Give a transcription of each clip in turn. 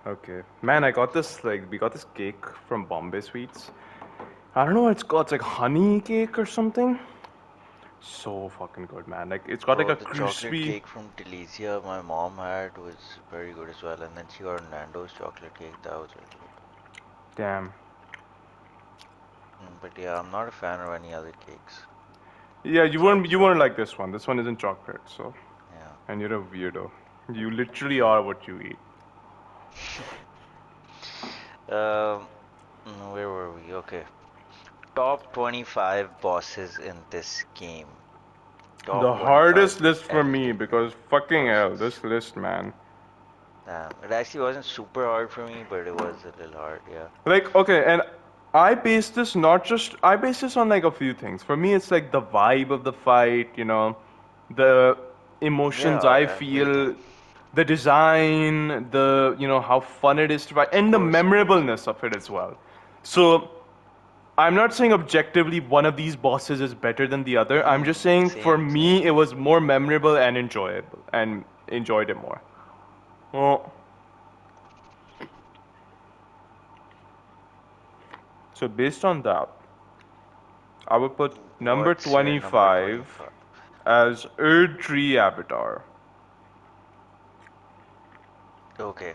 Okay. Man, I got this, like, we got this cake from Bombay Sweets. I don't know what it's called. It's like honey cake or something. So fucking good, man. Like, it's got like Bro, a the chocolate crispy. cake from Delicia my mom had was very good as well. And then she got Nando's chocolate cake. That was really good. Damn. But yeah, I'm not a fan of any other cakes Yeah, besides you weren't chocolate. like this one. This one isn't chocolate, so. Yeah. And you're a weirdo. You literally are what you eat. Um, where were we? Okay. Top 25 bosses in this game. The Top 25 hardest list for me Elden Ring because fucking hell, bosses. this list, man. Damn. It actually wasn't super hard for me, but it was a little hard, yeah. Like, okay, and I base this on like a few things. For me, it's like the vibe of the fight, the emotions Yeah, I everything. feel, the design, how fun it is to fight, and the Of course. memorableness of it as well. So, I'm not saying objectively one of these bosses is better than the other. I'm just saying for Same, same. me, it was more memorable and enjoyable, and enjoyed it more. Well, so based on that, I would put number What's your number 25 25? as Erdtree Avatar. Okay,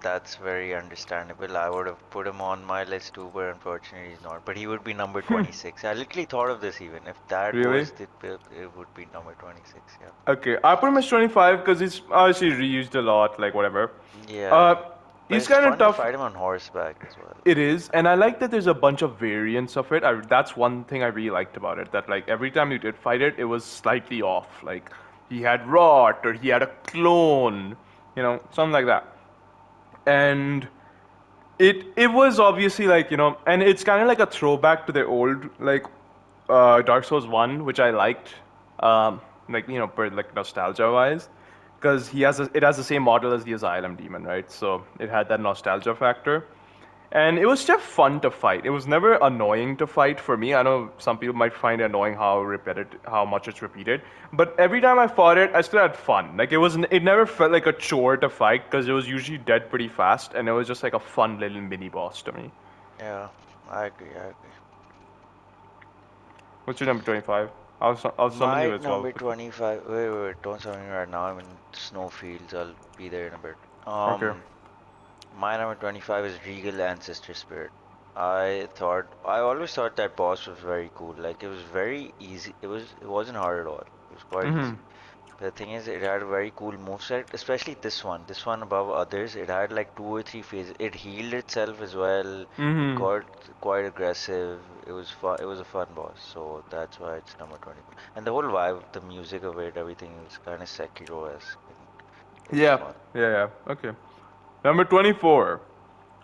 that's very understandable. I would have put him on my list too, but unfortunately he's not. But he would be number 26. I literally thought of this even. If that Really? was the pick, it would be number 26, yeah. Okay, I put him as 25 because he's obviously reused a lot, like whatever. Uh, Yeah. But he's it's kind of fun to tough. fight him on horseback as well. It is, and I like that there's a bunch of variants of it. That's one thing I really liked about it. That like every time you did fight it, it was slightly off. Like he had rot or he had a clone, something like that. And it was obviously like and it's kind of like a throwback to the old like Dark Souls 1, which I liked, like per like nostalgia wise, because it has the same model as the Asylum Demon, right? So it had that nostalgia factor. And it was just fun to fight. It was never annoying to fight for me. I know some people might find it annoying how much it's repeated. But every time I fought it, I still had fun. Like it never felt like a chore to fight because it was usually dead pretty fast, and it was just like a fun little mini boss to me. Yeah, I agree, I agree. What's your number 25? I'll summon you My as well. number 25, wait, don't tell me right now. I'm in snowfields. I'll be there in a bit. Okay. My number 25 is Regal Ancestor Spirit. I always thought that boss was very cool. Like it was very easy. It wasn't hard at all. It was quite Mm-hmm. easy. But the thing is, it had a very cool moveset, especially this one. This one above others, it had like two or three phases. It healed itself as well. It Mm-hmm. got quite aggressive. It was fun. It was a fun boss, so that's why it's number 25. And the whole vibe, the music of it, everything is kind of Sekiro-esque, and it was Yeah. fun. Yeah. Okay. Number 24.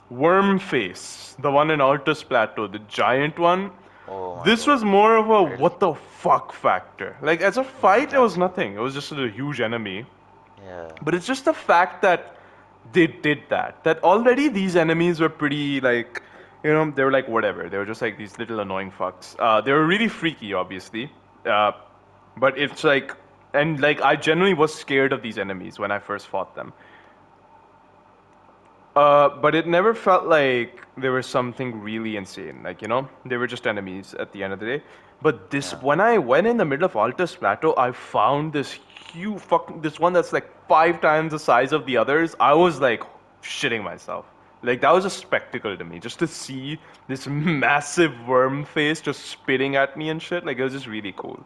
Worm Face, the one in Altus Plateau, the giant one. Oh my This was God, more of a really? what the fuck factor. Like as a fight, it was Absolutely. nothing. It was just a huge enemy. Yeah. But it's just the fact that they did that. That already these enemies were pretty like, they were like whatever. They were just like these little annoying fucks. They were really freaky, obviously. Uh, but it's like, and like I genuinely was scared of these enemies when I first fought them. But it never felt like there was something really insane. Like, they were just enemies at the end of the day. But Yeah. when I went in the middle of Altus Plateau, I found this huge fucking, this one that's like 5 times the size of the others. I was like shitting myself. Like, that was a spectacle to me. Just to see this massive worm face just spitting at me and shit. Like, it was just really cool.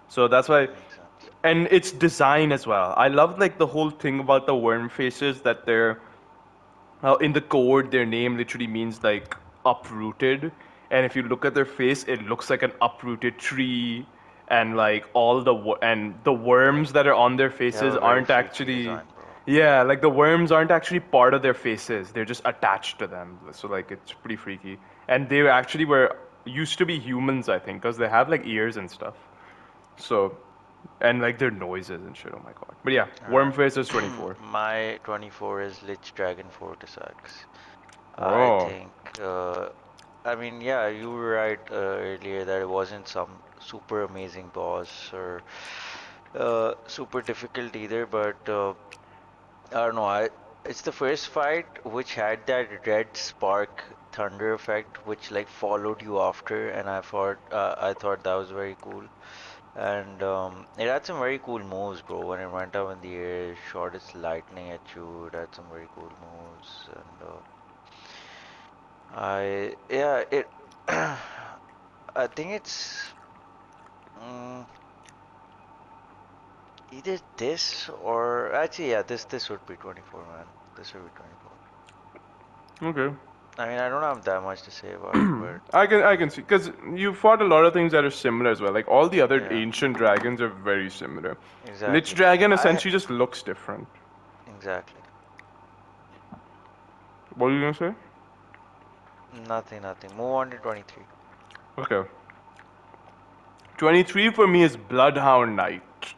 So that's why, Makes sense. and its design as well. I loved like the whole thing about the worm faces that they're in the code, their name literally means like uprooted. And if you look at their face, it looks like an uprooted tree. And like and the worms that are on their They have faces a very aren't freaky actually, design, bro. yeah, like the worms aren't actually part of their faces. They're just attached to them. So like it's pretty freaky. And they actually were used to be humans, I think, because they have like ears and stuff. So, and like their noises and shit. Oh my god. But yeah, worm Alright. face is 24. My 24 is Lich Dragon Fortisax. I Oh. think, I mean, yeah, you were right earlier that it wasn't some super amazing boss or super difficult either, but I don't know. It's the first fight which had that red spark thunder effect, which like followed you after, and I thought that was very cool. And it had some very cool moves, bro. When it went up in the air, shot its lightning at you. It had some very cool moves, and I yeah it. I think it's mm, either this or actually yeah this would be 24, man. This would be 24. Okay. I mean I don't have that much to say about it, but I can see because you fought a lot of things that are similar as well. Like all the other yeah, ancient dragons are very similar. Lich exactly. dragon I essentially just looks different. exactly What are you gonna say? nothing. Move on to 23. Okay. 23 for me is Bloodhound Knight.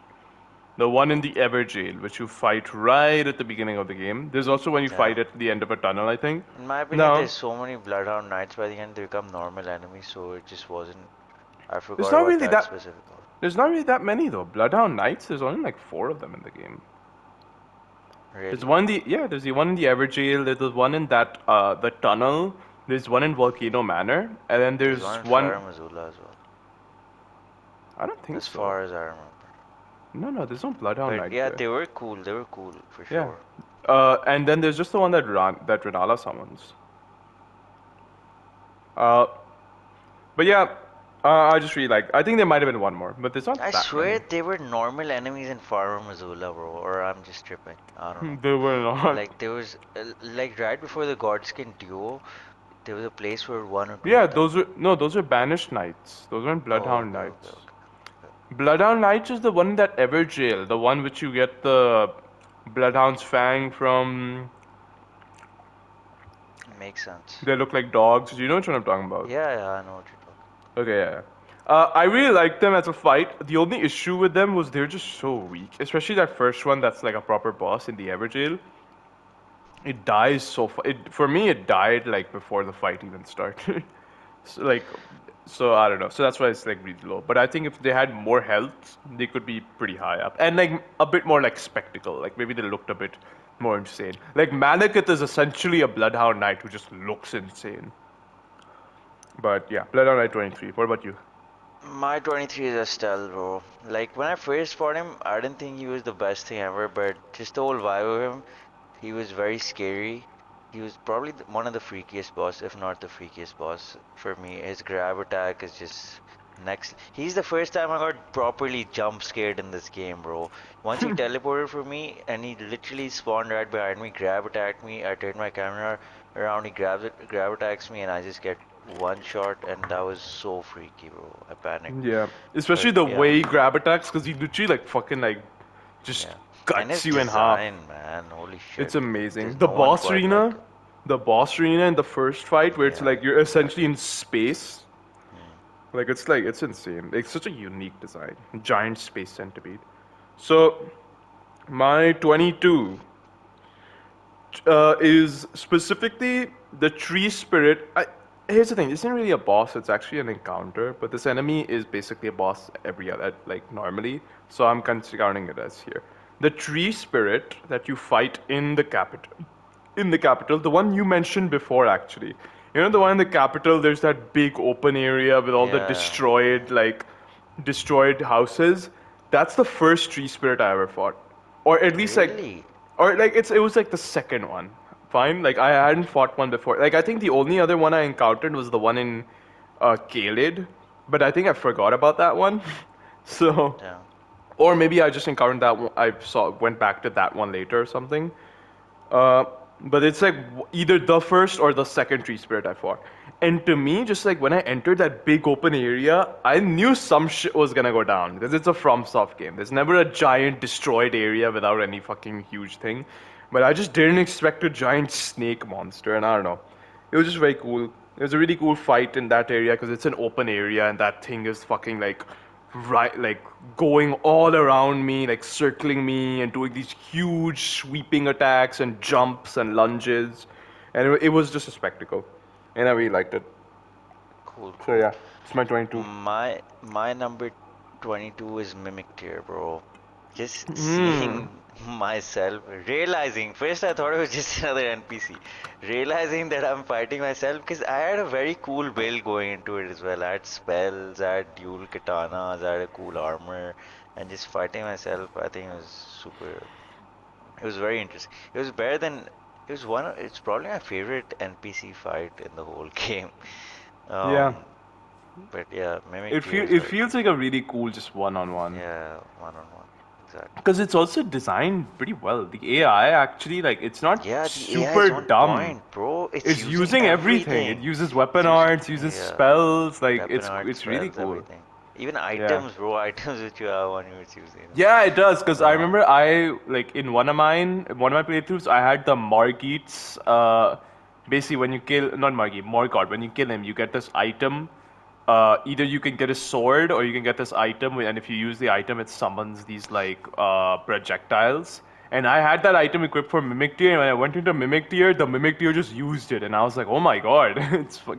The one in the Everjail, which you fight right at the beginning of the game. There's also when you Yeah. fight at the end of a tunnel, I think. In my opinion, No, there's so many Bloodhound Knights by the end they become normal enemies, so it just wasn't. I there's forgot not about really that that. specific one. There's not really that many though. Bloodhound Knights. There's only like four of them in the game. There's Really? one in the yeah. There's the one in the Everjail. There's the one in that the tunnel. There's one in Volcano Manor, and then There's there's one in one. Fire Missoula as well, I don't think as so. far as I remember. No, no, there's no Bloodhound But Knight yeah, there. they were cool. They were cool for Yeah. sure. And then there's just the one that Renala summons. Uh, but yeah, I just really like. I think there might have been one more, but there's not I that swear many. they were normal enemies in Fire Missoula, bro. Or I'm just tripping. I don't know. There were not. Like there was like right before the Godskin duo, there was a place where one or two Yeah, of them. those are no, those are banished knights. Those aren't Oh, bloodhound okay, okay, knights. okay, okay. Bloodhound knights is the one in that Everjail, the one which you get the bloodhound's fang from. Makes sense. They look like dogs. Do you know which one I'm talking about? Yeah, I know what you're talking. Okay, yeah. I really liked them as a fight. The only issue with them was they're just so weak, especially that first one that's like a proper boss in the Everjail. It dies so it for me it died like before the fight even started. So like so I don't know. So that's why it's like really low. But I think if they had more health, they could be pretty high up. And like a bit more like spectacle. Like maybe they looked a bit more insane. Like Malekith is essentially a Bloodhound Knight who just looks insane. But yeah, Bloodhound Knight 23. What about you? My 23 is Estelle, bro. Like when I first fought him, I didn't think he was the best thing ever, but just the whole vibe of him, he was very scary. He was probably one of the freakiest boss, if not the freakiest boss for me. His grab attack is just next. He's the first time I got properly jump scared in this game, bro. Once he teleported for me and he literally spawned right behind me, grab attacked me. I turned my camera around, he grab attacks me, and I just get one shot, and that was so freaky, bro. I panicked. Yeah, But especially the yeah, way he grab attacks, because he literally like fucking like just yeah. And cuts his you in half. design, man, holy It's shit. amazing. There's no one quite like it. The boss arena in the first fight, where it's Yeah, like you're essentially in space. mm, Like it's insane. It's such a unique design. Giant space centipede. So my 22 is specifically the tree spirit. Here's the thing: this isn't really a boss; it's actually an encounter. But this enemy is basically a boss every other, like normally. So I'm counting it as here. The tree spirit that you fight in the capital. In the capital, the one you mentioned before, actually. You know the one in the capital. There's that big open area with all the yeah. destroyed houses. That's the first tree spirit I ever fought, or at least Really? it was like the second one. Fine, like I hadn't fought one before. Like I think the only other one I encountered was the one in Kaled, but I think I forgot about that one. So, Yeah. or maybe I just encountered that one. I saw went back to that one later or something. Uh, but it's like either the first or the second tree spirit I fought. And to me, just like when I entered that big open area, I knew some shit was gonna go down because it's a FromSoft game. There's never a giant destroyed area without any fucking huge thing. But I just didn't expect a giant snake monster, and I don't know. It was just very cool. It was a really cool fight in that area because it's an open area and that thing is fucking like right like going all around me, like circling me and doing these huge sweeping attacks and jumps and lunges. And it was just a spectacle. And I really liked it. Cool, So cool. yeah, it's my 22. My number 22 is Mimic Tier, bro. Just Hmm. seeing myself, realizing first I thought it was just another NPC, realizing that I'm fighting myself because I had a very cool build going into it as well. I had spells, I had dual katanas, I had a cool armor, and just fighting myself, I think it was super. It was very interesting. It was better than. It was it's probably my favorite NPC fight in the whole game. Yeah. Um, but yeah, Mimic Deer is It very feels cool. like a really cool just one on one. Yeah, one on one. Exactly. Because it's also designed pretty well. The AI actually, like, it's not Yeah, the AI super is on dumb. point, bro. It's It's using using everything. It everything. uses weapon It's using, arts, uses yeah, spells. Like, weapon art, it's really spells, cool. everything. Even Yeah. items, bro. Items which you have on you, it's using them. Yeah, it does. Because I Um, remember like, in one of my playthroughs, I had the Margit's, basically when you kill, not Margit, Morgott, when you kill him, you get this item. Either you can get a sword or you can get this item, and if you use the item, it summons these, like, projectiles. And I had that item equipped for Mimic Tier, and when I went into Mimic Tier, the Mimic Tier just used it, and I was like, oh my god,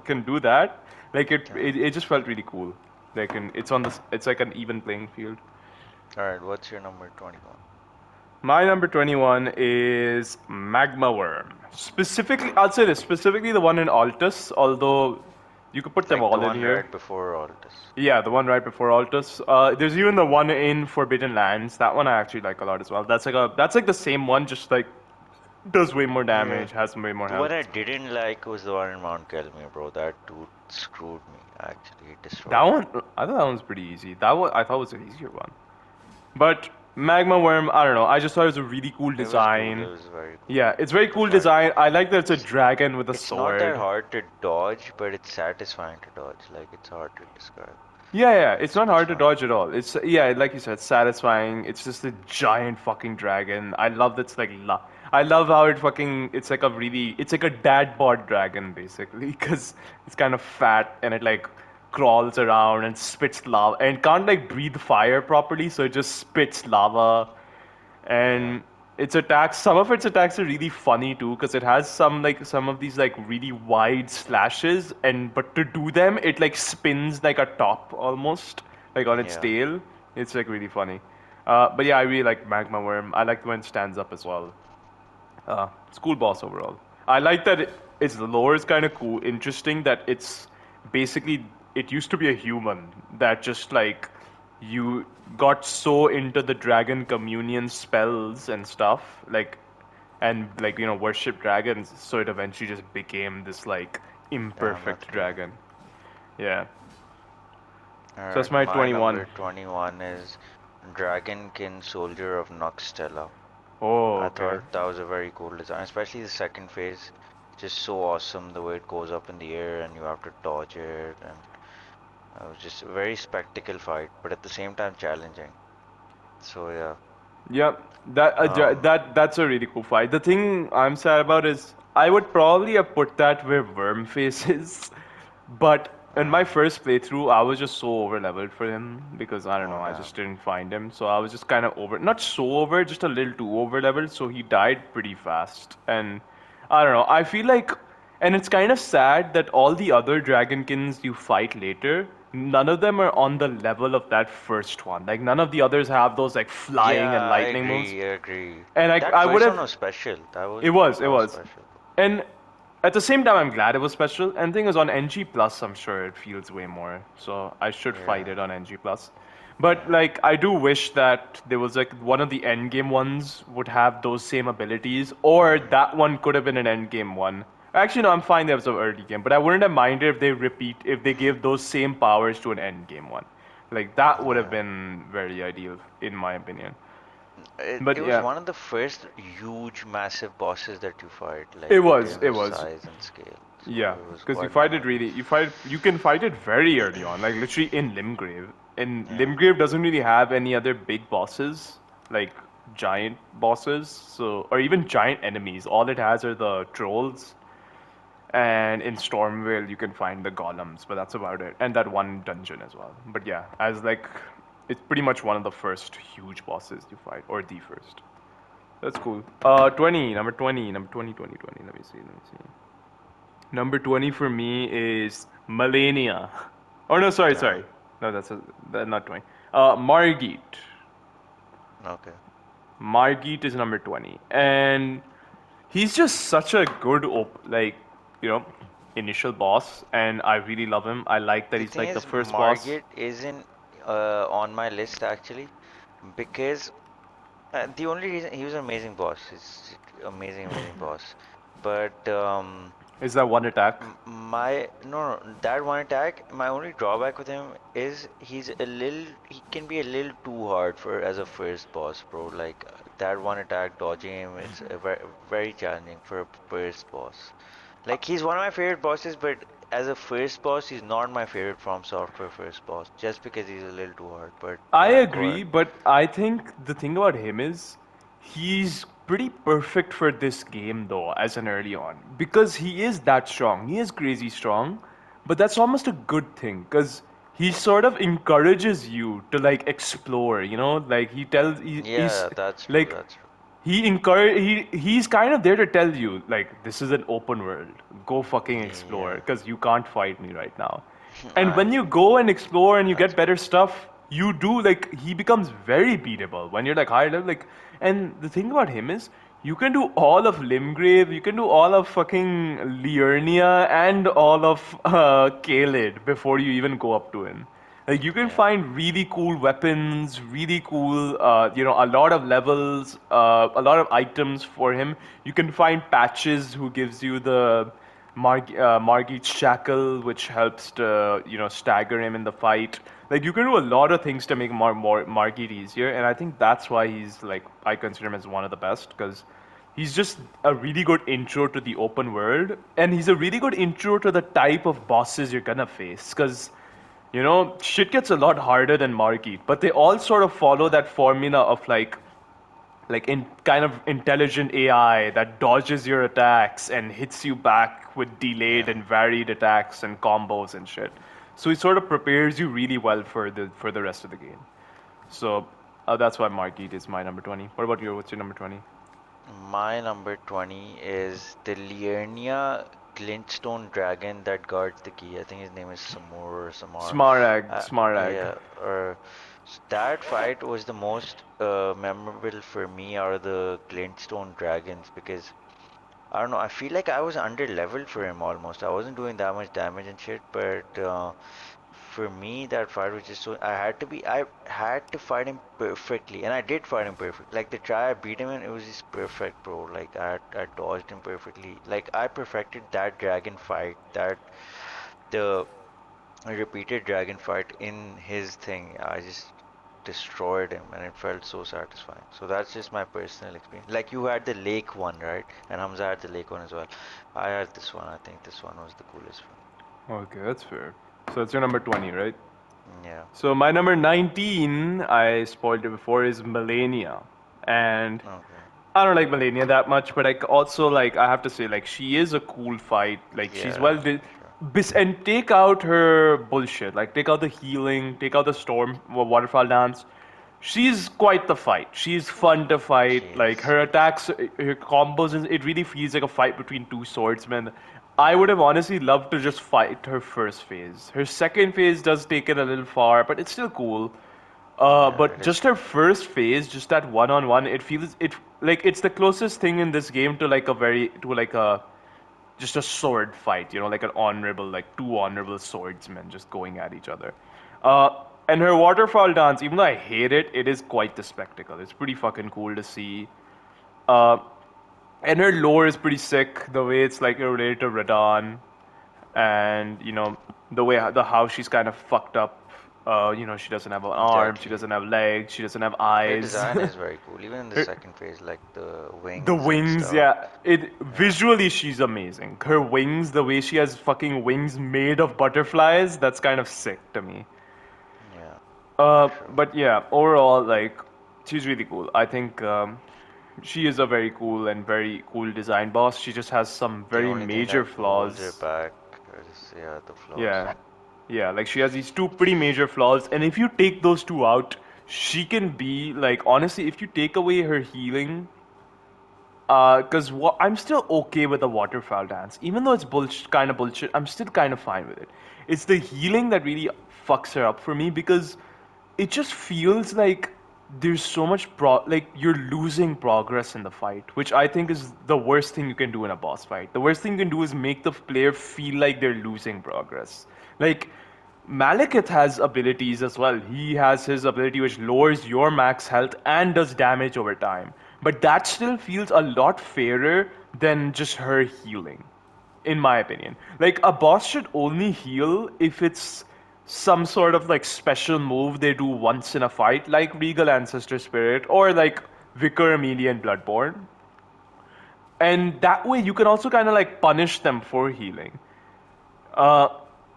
can do that. Like, yeah. it just felt really cool. Like, it's on this, it's like an even playing field. All right, what's your number 21? My number 21 is Magma Worm. Specifically, I'll say this, specifically the one in Altus, although you could put them Like the all in one here. right before Altus. Yeah, the one right before Altus. There's even the one in Forbidden Lands. That one I actually like a lot as well. That's like the same one, just like does way more Yeah. damage, has way more The one health. I didn't like was the one in Mount Kelmir, bro. That dude screwed me, actually. He That destroyed me. one, I thought that one was pretty easy. That one I thought was an easier one. But Magma Worm, I don't know. I just thought it was a really cool It was cool. It design. was very cool. Yeah, it's very It was cool very design. cool. I like that it's a It's dragon with a it's not that sword. hard to dodge, but it's satisfying to dodge. Like it's hard to describe. Yeah, yeah, it's not It's hard to fun. dodge at all. It's yeah, like you said, satisfying. It's just a giant fucking dragon. I love that's like I love how it fucking it's like a really it's like a dad bod dragon basically because it's kind of fat and it like crawls around and spits lava and can't like breathe fire properly, so it just spits lava Yeah. and its attacks some of its attacks are really funny too because it has some of these like really wide slashes and but to do them it like spins like a top almost like on its Yeah. tail. It's like really funny. But yeah, I really like Magma Worm. I like when it stands up as well. School boss overall. I like that its lore is kind of cool, interesting. That it's basically it used to be a human that just like you got so into the dragon communion spells and stuff, like and like worship dragons, so it eventually just became this like Damn, that's imperfect cool. dragon. Yeah. So that's Alright, my my 21. number 21 is Dragonkin Soldier of Noxtella. Oh, I okay. thought that was a very cool design, especially the second phase. Just so awesome the way it goes up in the air and you have to dodge it, and it was just a very spectacle fight, but at the same time challenging. So yeah. Yep, Um, that's a really cool fight. The thing I'm sad about is I would probably have put that where Wormface is, but in my uh, first playthrough, I was just so over leveled for him because I don't know, oh I damn. just didn't find him. So I was just kind of not so over, just a little too over leveled. So he died pretty fast, and I don't know. I feel like, and it's kind of sad that all the other Dragonkins you fight later, none of them are on the level of that first one. Like none of the others have those like flying and Yeah, I lightning moves. agree, I agree. And That I would first one have, was special. it That was was, special. and at the same time, I'm glad it was special. And thing is, on NG Plus, I'm sure it feels way more. So I should fight Yeah, it on NG Plus. But yeah, like, I do wish that there was like one of the end game ones would have those same abilities, or mm, that one could have been an end game one. Actually, no, I'm fine. There was an early game, but I wouldn't have minded if they gave those same powers to an end game one. Like that would have yeah. been very ideal, in my opinion. It But was yeah, one of the first huge, massive bosses that you fight, it like in was, terms it of was. size and scale. So Yeah, it was because quite memorable. you can fight it very early on, like literally in Limgrave. And Yeah, Limgrave doesn't really have any other big bosses, like giant bosses, so or even giant enemies. All it has are the trolls, and in Stormvale you can find the golems, but that's about it. And that one dungeon as well. But yeah, as like it's pretty much one of the first huge bosses you fight, or the first. That's cool. 20, number 20, number 20, 20, 20. Let me see, let me see. Number 20 for me is Melania. Oh no, sorry, damn. sorry. No, that's not 20. Margit. Okay. Margit is number 20, and he's just such a good you know initial boss, and I really love him. I like that The he's thing like the is, first boss. Margit isn't on my list actually because the only reason he was an amazing boss. He's amazing, amazing boss. But Is that one attack? my that one attack. My only drawback with him is he can be a little too hard for as a first boss, bro. Like that one attack dodging him, it's very very challenging for a first boss. Like he's one of my favorite bosses, but as a first boss, he's not my favorite From Software first boss, just because he's a little too hard. But I yeah, go agree, ahead. but I think the thing about him is he's pretty perfect for this game though, as an early on, because he is that strong. He is crazy strong, but that's almost a good thing because he sort of encourages you to like explore. Like he's Yeah, that's true. like That's true. he's kind of there to tell you like this is an open world. Go fucking explore Yeah, because you can't fight me right now. And when you I go and explore and you that's get better fair. stuff, you do like he becomes very beatable when you're like higher level. Like, and the thing about him is you can do all of Limgrave, you can do all of fucking Liurnia and all of Kaled before you even go up to him. Like you can Yeah, find really cool weapons, really cool, a lot of levels, a lot of items for him. You can find patches who gives you the Margit's shackle, which helps to stagger him in the fight. Like you can do a lot of things to make more Margit easier, and I think that's why he's like I consider him as one of the best because he's just a really good intro to the open world, and he's a really good intro to the type of bosses you're gonna face because shit gets a lot harder than Margit, but they all sort of follow yeah, that formula of like in kind of intelligent AI that dodges your attacks and hits you back with delayed yeah. and varied attacks and combos and shit. So it sort of prepares you really well for the rest of the game. So that's why Margit is my number 20. What about you? What's your number 20? My number 20 is the Liurnia glintstone dragon that guards the key. I think his name is Samur or Samar. Smarag, Smarag. Yeah, that fight was the most memorable for me out of the glintstone dragons because I don't know. I feel like I was under leveled for him almost. I wasn't doing that much damage and shit, but for me that fight was just so I had to fight him perfectly, and I did fight him perfect. Like the try I beat him in, it was just perfect, bro. Like I dodged him perfectly. Like I perfected that dragon fight, that the repeated dragon fight in his thing. I just destroyed him and it felt so satisfying. So that's just my personal experience. Like you had the lake one, right? And Hamza had the lake one as well. I had this one. I think this one was the coolest for Okay, that's fair. So it's your number 20, right? me. Yeah. So my number 19, I spoiled it before, is Melania. And Okay. I don't like Melania that much, but also like I have to say like she is a cool fight. Like she's Yeah, for sure. and take out her bullshit. Like take out the healing, take out the storm waterfall dance. She's quite the fight. She's fun to fight. Like Jeez. her attacks, her combos, it really feels like a fight between two swordsmen. I would Yeah. have honestly loved to just fight her first phase. Her second phase does take it a little far, but it's still cool. Yeah, But it is just her cool. first phase, just that one-on-one, it feels it like it's the closest thing in this game to like a just a sword fight, like an honorable, like two honorable swordsmen just going at each other. And her waterfall dance, even though I hate it, it is quite the spectacle. It's pretty fucking cool to see. Uh, and her lore is pretty sick. The way it's like related to Radon, and the way the how she's kind of fucked up. She doesn't have an arm, she Exactly. doesn't have legs, she doesn't have Her eyes. design is very cool. Even in the her, second phase, like the the wings and wings, stuff. yeah. It Yeah. visually she's amazing. Her wings, the way she has fucking wings made of butterflies, that's kind of sick to me. Yeah, for sure. But yeah, overall, like, she's really cool. I think she is a very cool and very cool design boss. She just has some The very only thing major that holds her flaws. back is, yeah, the flaws. Yeah, yeah, like she has these two pretty major flaws, and if you take those two out, she can be like honestly, if you take away her healing, because I'm still okay with the waterfowl dance, even though it's bullshit, kind of bullshit. I'm still kind of fine with it. It's the healing that really fucks her up for me because it just feels like there's so much like you're losing progress in the fight, which I think is the worst thing you can do in a boss fight. The worst thing you can do is make the player feel like they're losing progress. Like Malekith has abilities as well. He has his ability which lowers your max health and does damage over time. But that still feels a lot fairer than just her healing, in my opinion. Like a boss should only heal if it's some sort of like special move they do once in a fight, like Regal Ancestor Spirit or like Vicar Amelia in Bloodborne. And that way you can also kind of like punish them for healing. Uh,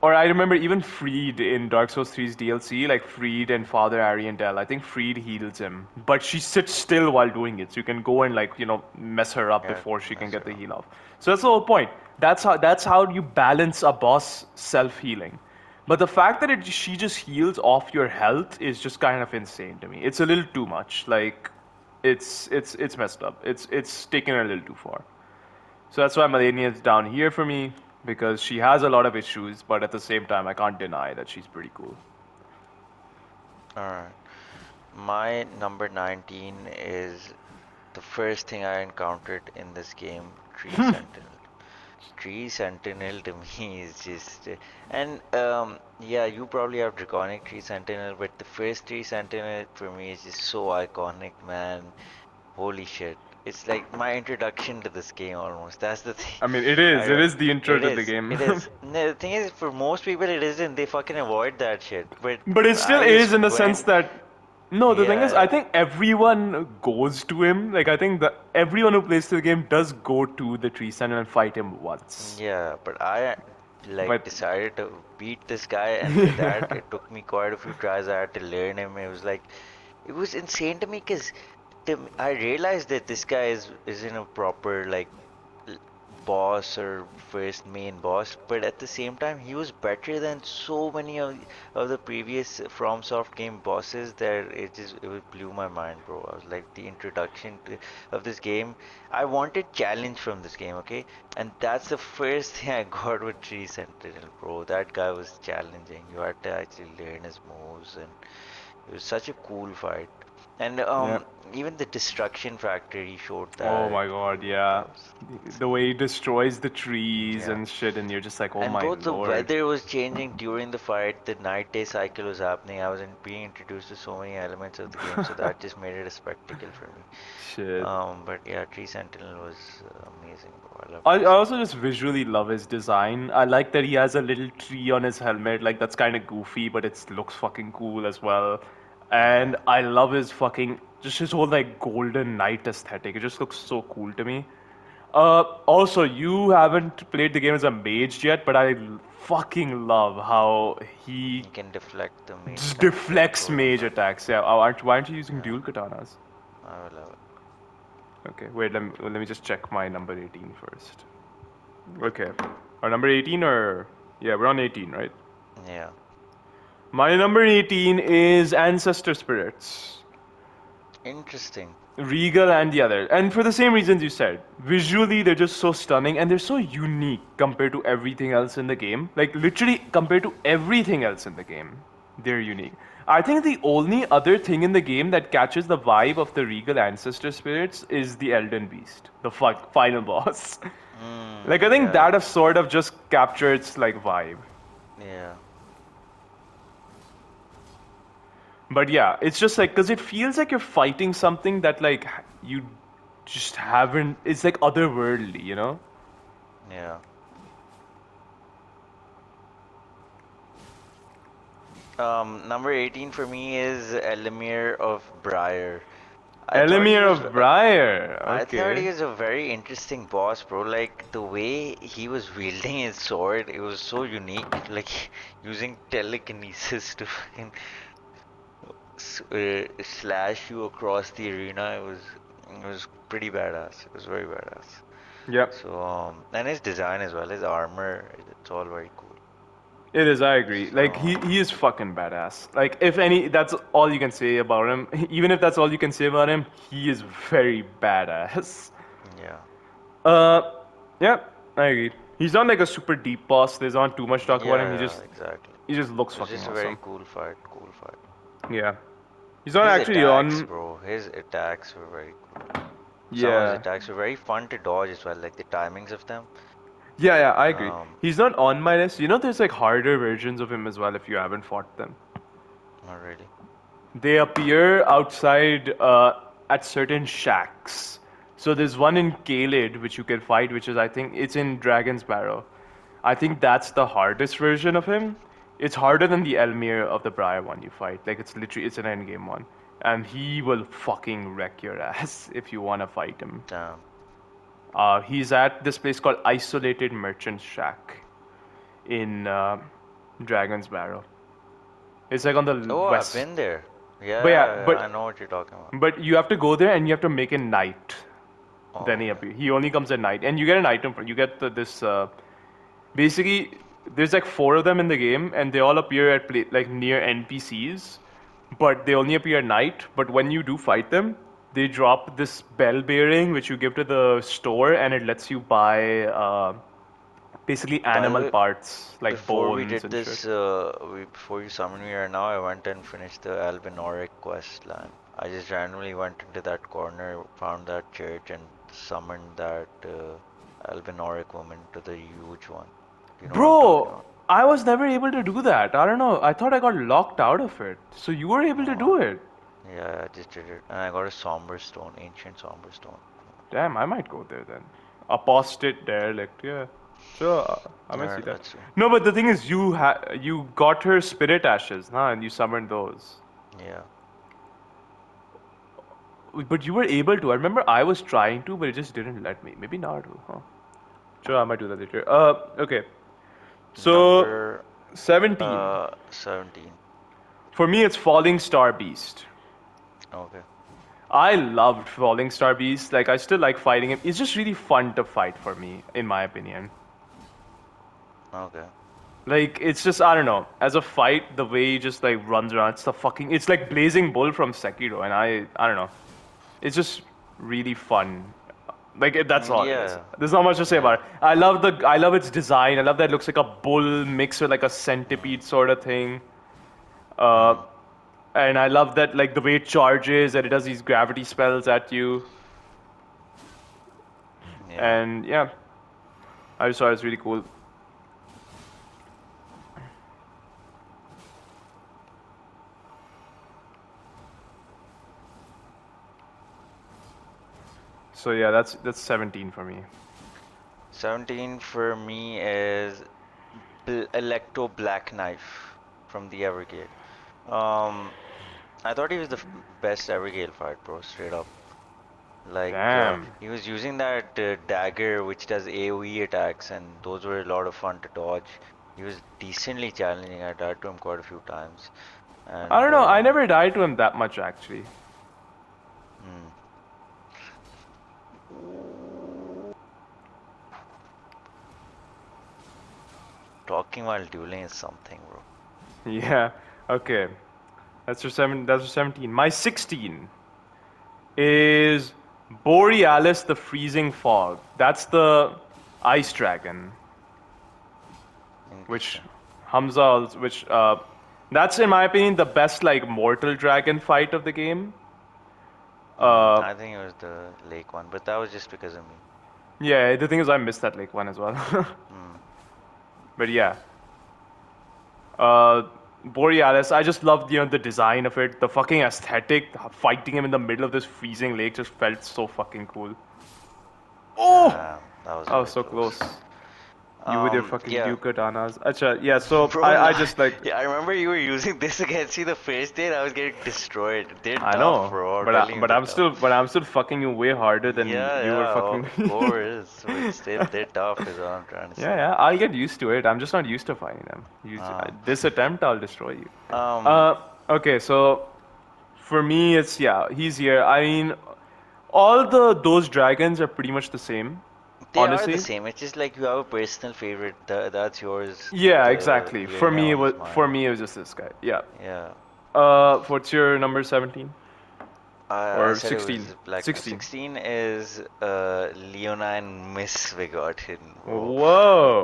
or I remember even Freed in Dark Souls 3's DLC, like Freed and Father Ariandel. I think Freed heals him, but she sits still while doing it, so you can go and like mess her up Yeah, before she can mess get her the up. heal off. So that's the whole point. That's how you balance a boss self healing. But the fact that she just heals off your health is just kind of insane to me. It's a little too much. Like, it's messed up. It's taken a little too far. So that's why Melania is down here for me because she has a lot of issues, but at the same time, I can't deny that she's pretty cool. Alright. My number 19 is the first thing I encountered in this game, Tree Sentinel. Tree Sentinel to me is just, and yeah, you probably have Draconic Tree Sentinel, but the first Tree Sentinel for me is just so iconic, man. Holy shit. It's like my introduction to this game almost. That's the thing. I mean, it I is. It don't, is the intro it to the is. game. It is. No, the thing is, for most people, it isn't. They fucking avoid that shit. But But it still I is just in the sense went, that no, the thing is, I yeah, think everyone goes to him. Like I think that everyone who plays the game does go to the tree stand and fight him once. yeah. But I like But decided to beat this guy, and for that, it took me quite a few tries. I had to learn him. It was like, it was insane to me because I realized that this guy isn't a proper like boss or first main boss, but at the same time he was better than so many of the previous FromSoft game bosses that it blew my mind, bro. I was like the introduction of this game. I wanted challenge from this game, okay? And that's the first thing I got with Tree Sentinel, bro. That guy was challenging. You had to actually learn his moves, and it was such a cool fight. And yeah. even the destruction factor he showed Oh that my god, yeah. that was The way he destroys the trees yeah. and shit, and you're just like, oh And my both the lord. weather was changing during the fight, the night-day cycle was happening. I was being introduced to so many elements of the game, so that just made it a spectacle for me. Shit. But yeah, Tree Sentinel was amazing, bro. I love I Tree also Sentinel. just visually love his design. I like that he has a little tree on his helmet. Like that's kind of goofy, but it looks fucking cool as well. And Yeah. I love his fucking just his whole like golden knight aesthetic. It just looks so cool to me. Also, you haven't played the game as a mage yet, but I fucking love how he You can deflect the mage just attacks with deflects golden mage knight. attacks. Yeah, why aren't you using Yeah, dual katanas? I will love it. Okay, wait, let me just check my number 18 first. Okay. Our number 18 or yeah, we're on 18, right? Yeah. My number 18 is Ancestor Spirits. Interesting. Regal and the other. And for the same reasons you said. Visually they're just so stunning and they're so unique compared to everything else in the game. Like literally compared to everything else in the game. They're unique. I think the only other thing in the game that catches the vibe of the Regal Ancestor Spirits is the Elden Beast, the final boss. Like I think Yeah, that have sort of just captured its like vibe. yeah, But yeah, it's just like because it feels like you're fighting something that like you just haven't. It's like otherworldly, you know. yeah. Number 18 for me is Elimir of Briar. I thought he Elimir was of Briar. I thought he Okay. was a very interesting boss, bro. Like the way he was wielding his sword, it was so unique. Like using telekinesis to fucking slash you across the arena. It was pretty badass. It was very badass. Yep. So and his design as well, his armor, it's all very cool. It is. I agree. Like So he is fucking badass. Like if any, that's all you can say about him. Even if that's all you can say about him, he is very badass. yeah, Uh, yeah, I agree. He's not like a super deep boss. There's not too much talk about him. yeah, yeah, exactly. He just looks It was fucking just a very awesome. cool fight. Cool fight. Yeah. He's not His actually attacks, on. bro, his attacks were very cool. Some of his Yeah. attacks were very fun to dodge as well, like the timings of them. Yeah, yeah, I agree. Um, He's not on my list. You know, there's like harder versions of him as well if you haven't fought them. Not really. They appear outside at certain shacks. So there's one in Kaled which you can fight, which is I think it's in Dragon's Barrow. I think that's the hardest version of him. It's harder than the Elmir of the Briar one you fight. Like it's literally it's an endgame one, and he will fucking wreck your ass if you wanna fight him. Damn. He's at this place called Isolated Merchant Shack in Dragon's Barrow. It's like on the Oh, I've west. been there. Yeah, But yeah, yeah, yeah, I know what you're talking about. but you have to go there and you have to make a night. Then Oh, he okay. appears. He only comes at night, and you get an item for you get this. Basically, there's like four of them in the game, and they all appear at like near NPCs, but they only appear at night. But when you do fight them, they drop this bell bearing which you give to the store, and it lets you buy basically By the animal way, parts like before we bones did and shit. this, before you summoned me right now, I went and finished the Albinoric quest line. I just randomly went into that corner, found that church, and summoned that Albinoric woman to the huge one. Do you know what I'm talking Bro, about? I was never able to do that. I don't know. I thought I got locked out of it. So you were able to Oh, do it. yeah, I just did it. And I got a somber stone, ancient somber stone. Damn, I might go there then. Apostate derelict, yeah. Sure, I might see Yeah, that. let's see. No, but the thing is, you got her spirit ashes, huh? And you summoned those. Yeah. But you were able to. I remember I was trying to, but it just didn't let me. Maybe Naruto, huh? Sure, I might do that later. Okay. So, Number 17. 17. For me, it's Falling Star Beast. Okay. I loved Falling Star Beast. Like, I still like fighting him. It's just really fun to fight for me, in my opinion. Okay. Like, it's just, I don't know. As a fight, the way he just, like, runs around, it's the fucking. It's like Blazing Bull from Sekiro, and I don't know. It's just really fun. Like, that's all it is. Yeah. There's not much to say Yeah. about it. I love its design. I love that it looks like a bull mixed with, like, a centipede sort of thing. Uh, Mm. and I love that, like, the way it charges and it does these gravity spells at you. Yeah. And, yeah. I just thought it was really cool. So yeah, that's 17 for me. 17 for me is Electro Black Knife from the Evergale. Um, I thought he was the best Evergale fight, bro, straight up. Like, Damn. he was using that dagger which does AoE attacks, and those were a lot of fun to dodge. He was decently challenging. I died to him quite a few times. I don't And, know. I never died to him that much actually. hmm. Talking while dueling is something, bro. Yeah. Okay. That's your seven. That's your 17. My 16 is Borealis, the freezing fog. That's the ice dragon, which Interesting. which that's in my opinion the best like mortal dragon fight of the game. Uh, I think it was the lake one, but that was just because of me. yeah. The thing is, I missed that lake one as well. Hmm. But yeah, uh, Borealis. I just loved the design of it, the fucking aesthetic. Fighting him in the middle of this freezing lake just felt so fucking cool. Oh, Damn, that was I was very so close. close. You with your fucking Yeah, Yukatanas. Acha, yeah. So bro, I just like yeah, I remember you were using this against me the first day, and I was getting destroyed. They're I tough, know, bro. I'm telling you, they're tough. but I'm still fucking you way harder than Yeah, you were yeah, fucking of me. course, but still, they're tough, is what I'm trying to Yeah, say. yeah. I'll get used to it. I'm just not used to fighting them. Um, This attempt, I'll destroy you. um, Okay. So for me, it's yeah. He's here. I mean, all those dragons are pretty much the same, they are the honestly. same. It's just like you have a personal favorite. That's yours. Yeah, The exactly. weird one is For mine. me it was just this guy. Yeah. Yeah. What's your number 17 I or said it 16? was Black Knight. 16. 16 is Leonine Misbegotten, bro. Whoa.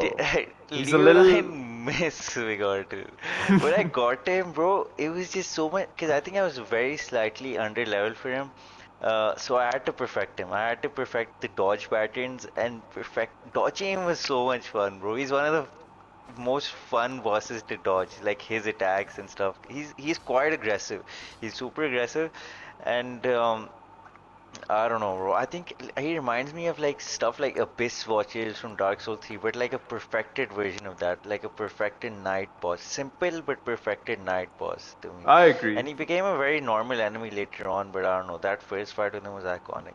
He's a little. Leonine miss we got to. When I got him, bro, it was just so much because I think I was very slightly under level for him. So I had to perfect him. I had to perfect the dodge patterns and perfect dodging him was so much fun, bro. He's one of the most fun bosses to dodge, like his attacks and stuff. He's quite aggressive. He's super aggressive, and I don't know, bro. I think he reminds me of like stuff like Abyss watches from Dark Souls 3, but like a perfected version of that, like a perfected night boss. Simple but perfected night boss to me. I agree. And he became a very normal enemy later on, but I don't know. That first fight with him was iconic.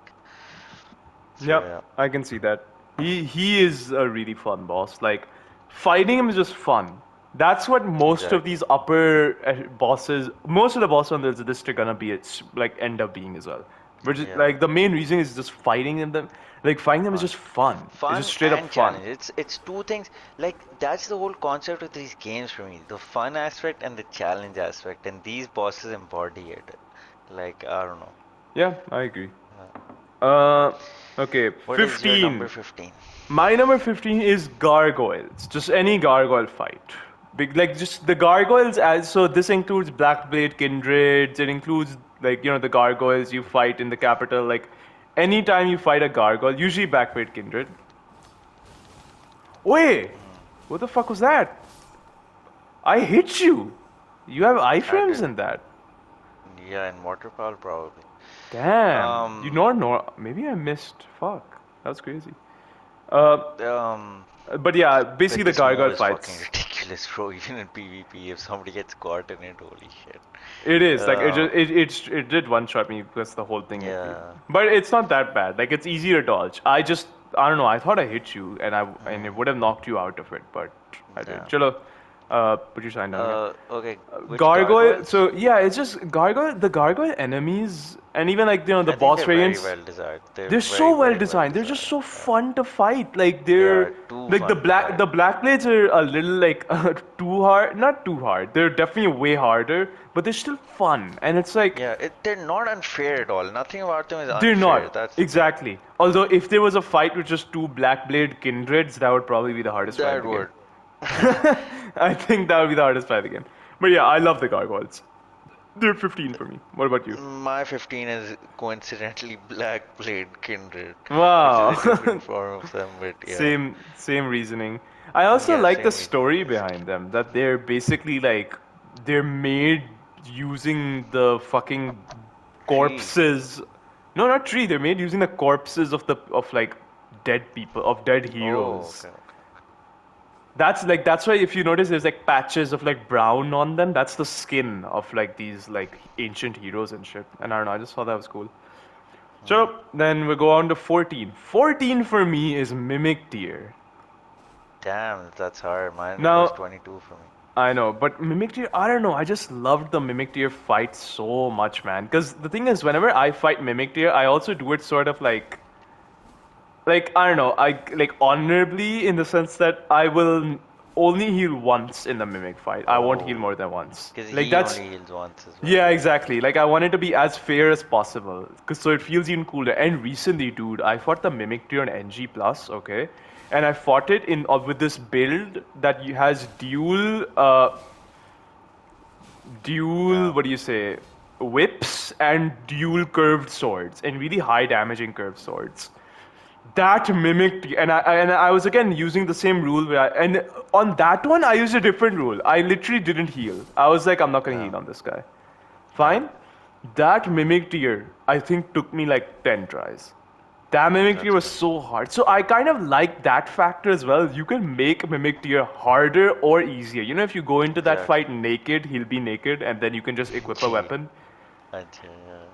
So Yep, yeah, I can see that. He is a really fun boss. Like fighting him is just fun. That's what most of exactly. these upper bosses, most of the boss on this list are gonna be. It's like end up being as well. Which is Yeah, like the main reason is just fighting them. Like fighting them is fun. just fun. It's just Fun straight up and fun. challenge. It's two things. Like that's the whole concept of these games for me. The fun aspect and the challenge aspect. And these bosses embody it. Like I don't know. Yeah, I agree. Uh, Uh, okay, what is your number 15. 15? My number 15 is gargoyles. Just any gargoyle fight. Big, like just the gargoyles as so this includes Blackblade Kindreds, it includes like the gargoyles you fight in the capital. Like anytime you fight a gargoyle, usually Blackblade Kindred. Wait, Hmm. what the fuck was that? I hit you. You have I iframes did. in that. Yeah, in Waterfall probably. Damn. You Um, know, nor maybe I missed. Fuck. That's crazy. Uh, um, but yeah, basically but the this move gargoyle is fucking fights. ridiculous, bro. Even in PvP, if somebody gets caught in it, holy shit. It is like Uh, it did one shot me because the whole thing hit me, yeah. but it's not that bad. Like it's easy to dodge. I don't know. I thought I hit you and it Hmm. would have knocked you out of it, but I did. Damn. Chalo, put your sign down again. Okay. Which Gargoyle. gargoyles? So yeah, it's just gargoyle. The gargoyle enemies and even like the I think boss they're very variants. well designed. They're They're very, so well very well designed. They're just designed. so Yeah. fun to fight. Like They they're are too like fun to fight. the black blades are a little like too hard. Not too hard. They're definitely way harder, but they're still fun. And it's like Yeah, they're not unfair at all. Nothing about them is they're unfair. not That's the thing. exactly. Although if there was a fight with just two black blade kindreds, that would probably be the hardest fight of That the game. would. I think that would be the hardest fight of the game. But yeah, I love the gargoyles. They're 15 for me. What about you? My 15 is coincidentally Black Blade Kindred, which is Wow. a different form of them, but yeah. Same reasoning. I also Yeah, like the same reason. story behind them that they're basically like they're made using the fucking Tree. corpses. No, not tree. They're made using the corpses of like dead people of dead Oh, heroes. okay, okay. That's why if you notice there's like patches of like brown on them. That's the skin of like these like ancient heroes and shit. And I don't know. I just thought that was cool. Hmm. So then we go on to 14. 14 for me is Mimic Deer. Damn, that's hard. Mine was Now, 22 for me. I know, but Mimic Deer, I don't know. I just loved the Mimic Deer fight so much, man. Because the thing is, whenever I fight Mimic Deer, I also do it sort of like I don't know, I like honorably in the sense that I will only heal once in the Mimic fight. I won't heal Oh, more than once. because Like he that's only heals once as well. yeah, exactly. Like I want it to be as fair as possible, cause so it feels even cooler. And recently, dude, I fought the Mimic Tree on NG Plus, okay, and I fought it in with this build that has dual Yeah. what do you say, whips and dual curved swords and really high damaging curved swords. That mimicked, and I was again using the same rule and on that one I used a different rule. I literally didn't heal. I was like, I'm not gonna Yeah. heal on this guy. Yeah. Fine. That mimic tier, I think, took me like 10 tries. That mimic tier That's was good. so hard. So I kind of like that factor as well. You can make mimic tier harder or easier. You know, if you go into that Exactly. fight naked, he'll be naked, and then you can just equip a Gee. weapon. Acha, yeah.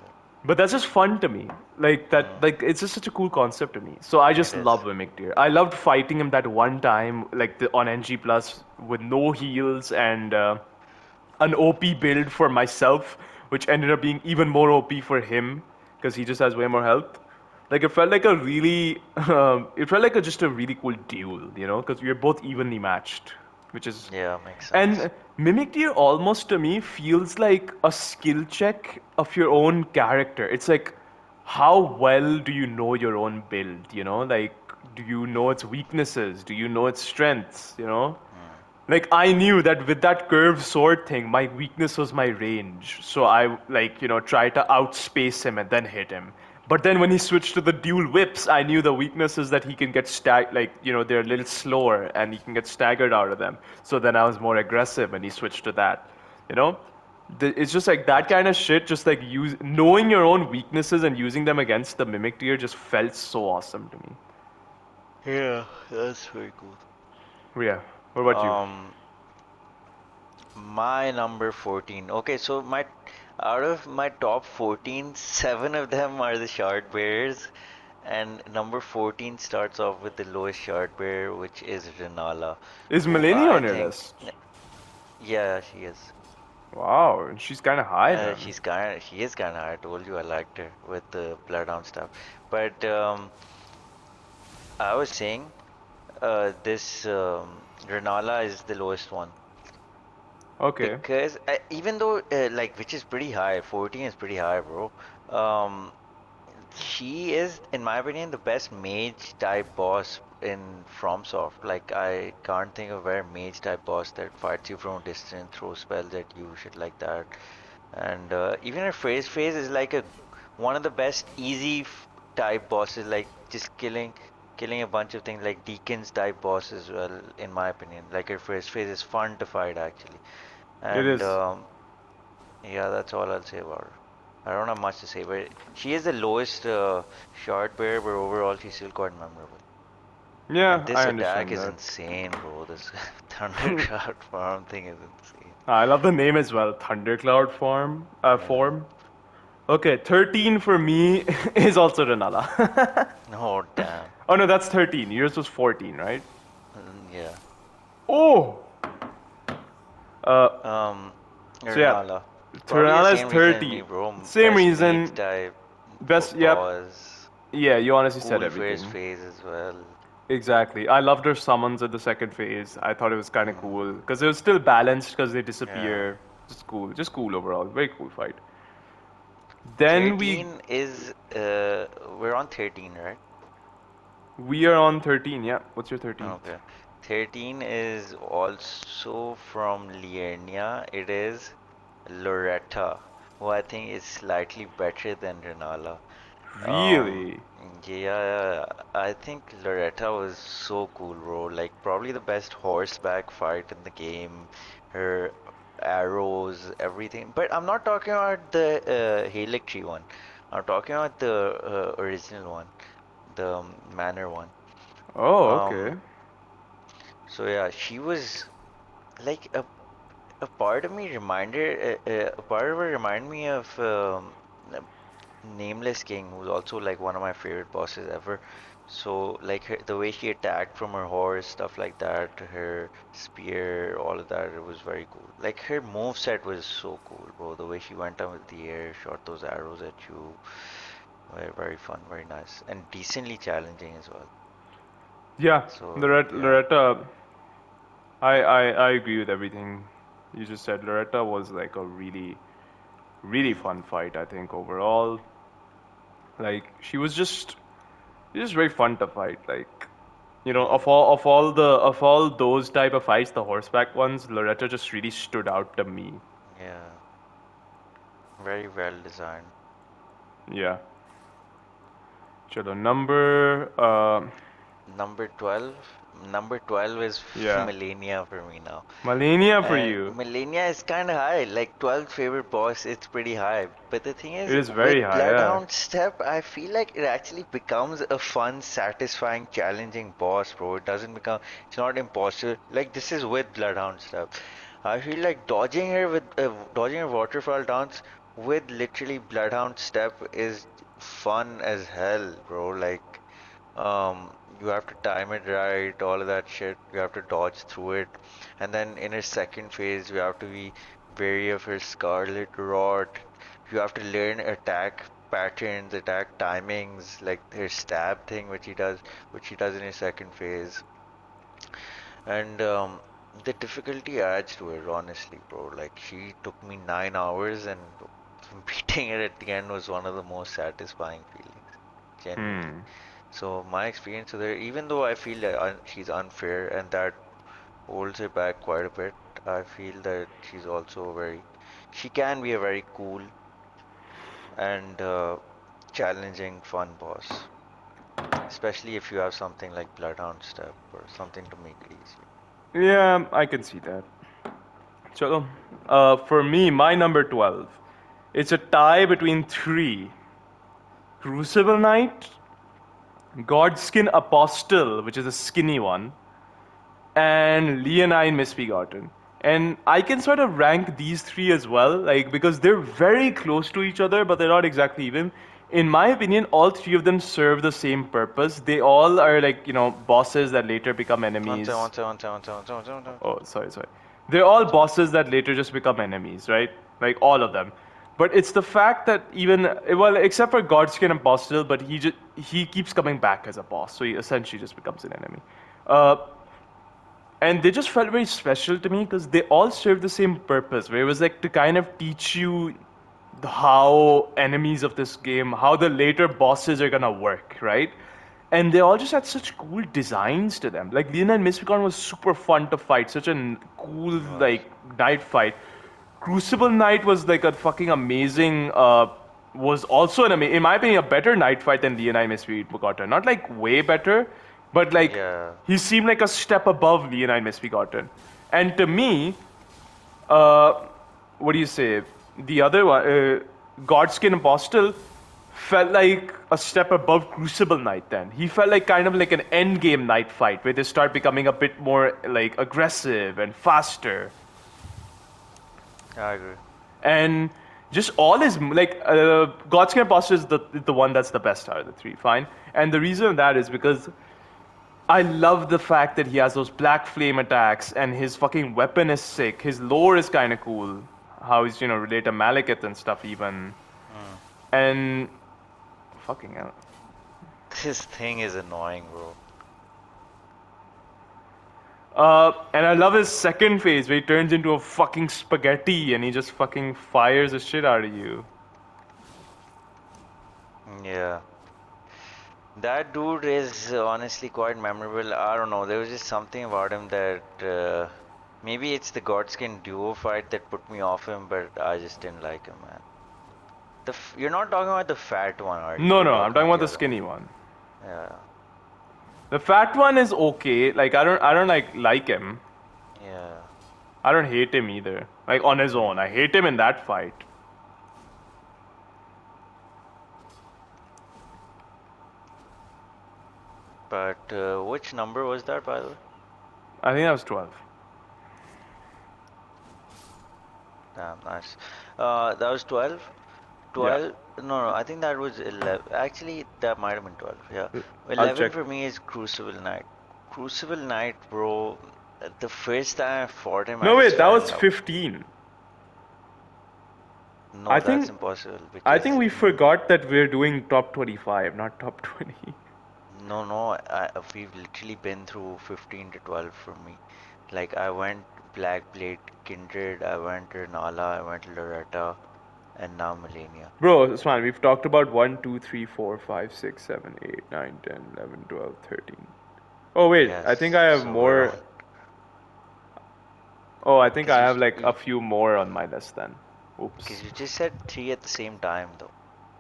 But that's just fun to me. Like that, Hmm. like it's just such a cool concept to me. So I It just is. love Mimic Deer. I loved fighting him that one time, like on NG Plus with no heals and an OP build for myself, which ended up being even more OP for him because he just has way more health. Like it felt like a really, it felt like just a really cool duel, because we are both evenly matched, which is Yeah, makes sense. and Mimic Deer almost to me feels like a skill check of your own character. It's like, how well do you know your own build? Like, do you know its weaknesses? Do you know its strengths? Hmm. Like I knew that with that curved sword thing, my weakness was my range. So I like, try to outspace him and then hit him. But then when he switched to the dual whips, I knew the weakness is that he can get they're a little slower and he can get staggered out of them. So then I was more aggressive and he switched to that. You know? It's just like that kind of shit, just like knowing your own weaknesses and using them against the mimic tier just felt so awesome to me. Yeah, that's very cool. Yeah. What about you? Um, my number 14. Okay, so my out of my top 14, seven of them are the shard bearers, and number 14 starts off with the lowest shard bearer, which is Renala, Is who Melania I on your think, list? yeah, she is. Wow, she's kind of high then. She is kind of. I told you I liked her with the Bloodhound stuff, but I was saying, this Renala is the lowest one. Okay. Because even though like which is pretty high, 14 is pretty high, bro. Um, she is, in my opinion, the best mage type boss in FromSoft. Like I can't think of a very mage type boss that fights you from a distance, throws spells at you, shit like that. And even her phase is like a one of the best easy type bosses, like just killing a bunch of things like deacons type boss as well, in my opinion. Like her phase is fun to fight actually. It And is. yeah, that's all I'll say about her. I don't have much to say, but she is the lowest shard bearer, but overall she's still quite memorable. And Yeah, this I attack understand is that. insane, bro. This Thundercloud farm thing is insane. I love the name as well. Thundercloud Yeah. form. Okay, 13 for me is also Renala. Oh, damn. Oh no, that's 13. Yours was 14, right? Yeah. Oh! Uh, Um, so yeah, Renala. Probably the Renala is same reason as me, 30. bro. Same Best mage reason. type, Best, yep. boss, Yeah, you honestly said cool first everything. phase as well. Exactly. I loved her summons at the second phase. I thought it was kind of Mm, cool because it was still balanced because they yeah. disappear. Just cool. Just cool overall. Very cool fight. Then 13 is, we're on 13, right? we are on 13. Yeah. What's your 13th? Okay. 13 is also from Liurnia. It is Loretta, who I think is slightly better than Renala. Um, Really? yeah, I think Loretta was so cool, bro. Like probably the best horseback fight in the game. Her arrows, everything. But I'm not talking about the Helix one. I'm talking about the original one, the manor one. Oh, okay. Um, so yeah, she was like a part of me reminded a part of her remind me of Nameless King, who's also like one of my favorite bosses ever. So like the way she attacked from her horse, stuff like that, her spear, all of that, it was very cool. Like her move set was so cool, bro. The way she went up with the air, shot those arrows at you, very very fun, very nice, and decently challenging as well. Yeah, So yeah, Loretta. I agree with everything you just said. Loretta was like a really fun fight. I think overall, like just very fun to fight. Like mm, of all those type of fights, the horseback ones, Loretta just really stood out to me. yeah, very well designed. Yeah. Chalo, number Number 12 is yeah. Millennia for me now. Malenia for And you. Millennia is kind of high, like 12th favorite boss, it's pretty high. But the thing It is, is very with high, yeah. Bloodhound Step, I feel like it actually becomes a fun, satisfying, challenging boss, bro. It doesn't become, it's not impossible. Like this is with Bloodhound Step. I feel like dodging her waterfall dance with literally Bloodhound Step is fun as hell, bro. Like you have to time it right, all of that shit. You have to dodge through it. And then in her second phase, you have to be wary of her Scarlet Rot. You have to learn attack patterns, attack timings, like her stab thing, which she does in her second phase. And the difficulty adds to it, honestly, bro. Like she took me 9 hours, and beating it at the end was one of the most satisfying feelings, genuinely. Hmm. So my experience with her, even though I feel that she's unfair and that holds it back quite a bit. I feel that she's also she can be a very cool and challenging, fun boss, especially if you have something like Bloodhound Step or something to make it easier. Yeah, I can see that. So, for me, my number 12, it's a tie between three: Crucible Knight, Godskin Apostle, which is a skinny one, and Leonine Misbegotten. And I can sort of rank these three as well, like because they're very close to each other, but they're not exactly even. In my opinion, all three of them serve the same purpose. They all are like, bosses that later become One second, enemies. one second, one second, one second, one second, one second. Oh, sorry. They're all One second. bosses that later just become enemies, right? Like all of them. But it's the fact that even well, except for Godskin and Apostle, but he keeps coming back as a boss, so he essentially just becomes an enemy. Uh, and they just felt very special to me because they all serve the same purpose, where it was like to kind of teach you how enemies of this game, how the later bosses are gonna work, right? And they all just had such cool designs to them. Like Leonine Mysticon was super fun to fight, such a cool It was. like knight fight. Crucible Knight was like a fucking amazing. Was also in my opinion, a better knight fight than Leonine Misbegotten. Not like way better, but like Yeah, he seemed like a step above Leonine Misbegotten. And to me, uh, what do you say? The other one, Godskin Apostle, felt like a step above Crucible Knight. Then he felt like kind of like an end game knight fight where they start becoming a bit more like aggressive and faster, I agree. and just all his like Godskin Apostle is the one that's the best out of the three. Fine, and the reason that is because I love the fact that he has those black flame attacks and his fucking weapon is sick. His lore is kind of cool. How he's, related to Malekith and stuff even. Mm. And fucking hell. This thing is annoying, bro. And I love his second phase where he turns into a fucking spaghetti and he just fucking fires the shit out of you. Yeah. That dude is honestly quite memorable. I don't know. There was just something about him that maybe it's the Godskin duo fight that put me off him, but I just didn't like him, man. You're not talking about the fat one, are you? No, You're no, I'm talking talking about about the the other one. skinny one. Yeah. The fat one is okay. Like I don't like him. Yeah. I don't hate him either. Like on his own. Mm. I hate him in that fight. But which number was that, by the way? I think that was 12. Damn, nice. That was 12? Yeah. 12? No, I think that was 11. Actually, that might have been 12. Yeah. I'll 11 check. for me is Crucible Knight. Crucible Knight, bro. The first time I fought him, I No, just wait, that fell in was love. 15. I No, that's think impossible I because think we forgot that we're doing top 25, not top 20. no, we've literally been through 15 to 12 for me. Like I went Black Blade Kindred, I went Nala, I went Loretta, and now Millennia. Bro, Usman, we've talked about 1, 2, 3, 4, 5, 6, 7, 8, 9, 10, 11, 12, 13. Oh, wait, I think Yes, I have so we're more. on. Oh, I think Because I have like a few more on my list then. Oops. you just said three at the same time though.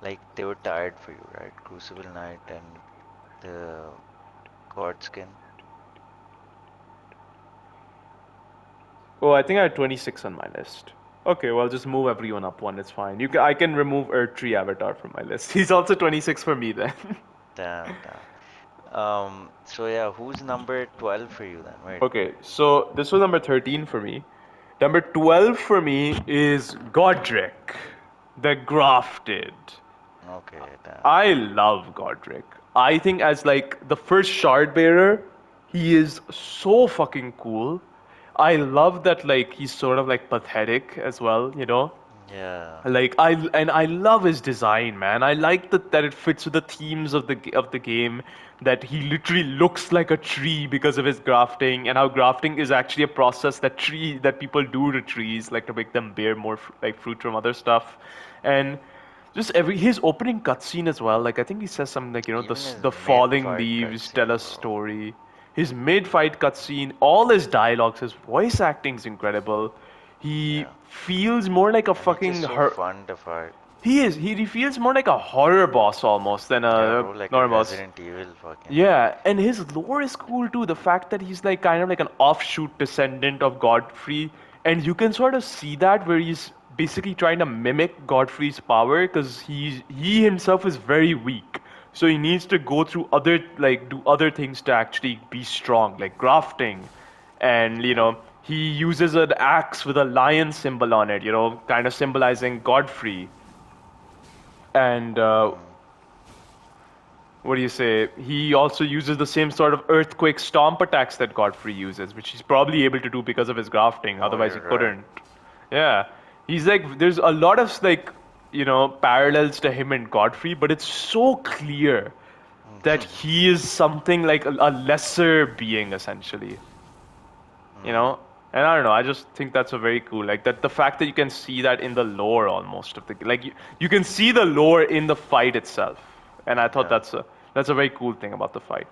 Like they were tired for you, right? Crucible Knight and the Godskin. Oh, I think I have 26 on my list. Okay, well, just move everyone up one. It's fine. I can remove Earth Tree Avatar from my list. He's also 26 for me then. Damn, damn. So yeah, who's number 12 for you then? Wait. Okay, so this was number 13 for me. Number 12 for me is Godric, the Grafted. Okay, damn. I love Godric. I think as like the first shard bearer, he is so fucking cool. I love that like he's sort of like pathetic as well. Yeah. I love his design, man. I like that it fits with the themes of the game. That he literally looks like a tree because of his grafting, and how grafting is actually a process that people do to trees, like to make them bear more like fruit from other stuff, and just every his opening cutscene as well. Like I think he says something like Even the his falling mid-fight leaves tell a cutscene, bro. story. his mid-fight cutscene, all his dialogues, his voice acting's incredible. He Yeah. feels more like a And he's just fucking so fun to fight. he is. He feels more like a horror boss almost than Yeah, a bro, like a normal boss. Resident Evil fucking. Yeah, and his lore is cool too. The fact that he's like kind of like an offshoot descendant of Godfrey, and you can sort of see that where he's basically trying to mimic Godfrey's power because he himself is very weak. So he needs to go through other like do other things to actually be strong, like grafting, and he uses an axe with a lion symbol on it, kind of symbolizing Godfrey. And Mm. what do you say? He also uses the same sort of earthquake stomp attacks that Godfrey uses, which he's probably able to do because of his grafting. Oh, Otherwise, he you're right. couldn't. Yeah, he's like, there's a lot of like, parallels to him and Godfrey, but it's so clear that he is something like a lesser being, essentially. You Mm. know, and I don't know. I just think that's a very cool, like that the fact that you can see that in the lore almost of the like you can see the lore in the fight itself, and I thought Yeah. that's a very cool thing about the fight.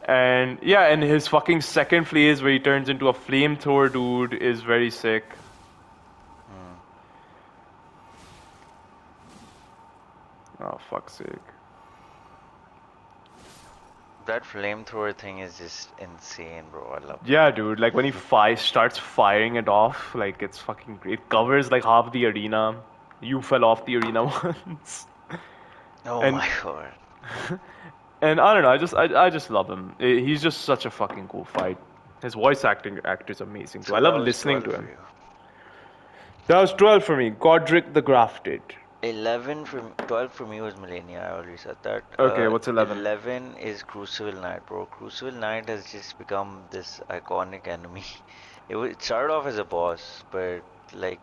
And yeah, and his fucking second phase where he turns into a flamethrower dude is very sick. Mm. Oh fuck's sake. That flamethrower thing is just insane, bro. I love Yeah, dude. Like when he it. starts firing it off, like it's fucking great. It covers like half the arena. You fell off the arena once, Oh and my god. And I don't know, I just love him. He's just such a fucking cool fight. His voice actor is amazing too. I So that love was listening 12 to for him. you. That was 12 for me. Godric the Grafted. 11 from 12 for me was Millennia. I already said that. Okay, what's 11? 11 is Crucible Knight, bro. Crucible Knight has just become this iconic enemy. It started off as a boss, but like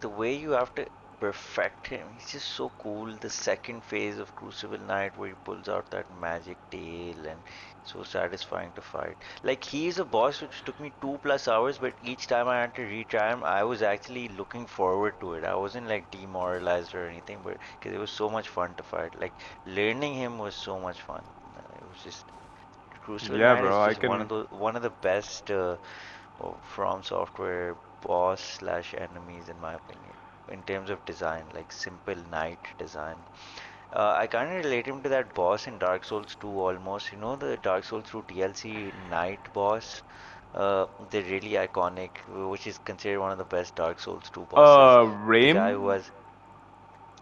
the way you have to perfect him, he's just so cool. The second phase of Crucible Knight, where he pulls out that magic tail, and so satisfying to fight. Like he's a boss which took me 2+ hours, but each time I had to retry him, I was actually looking forward to it. I wasn't like demoralized or anything, but because it was so much fun to fight. Like learning him was so much fun. It was just Crucible Yeah, Knight is bro, I just can. one of the best From Software boss slash enemies in my opinion. In terms of design, like simple knight design. I kind of relate him to that boss in Dark Souls 2 almost. You know the Dark Souls 2 DLC Knight boss? They're really iconic, which is considered one of the best Dark Souls 2 bosses. The guy who Rame? has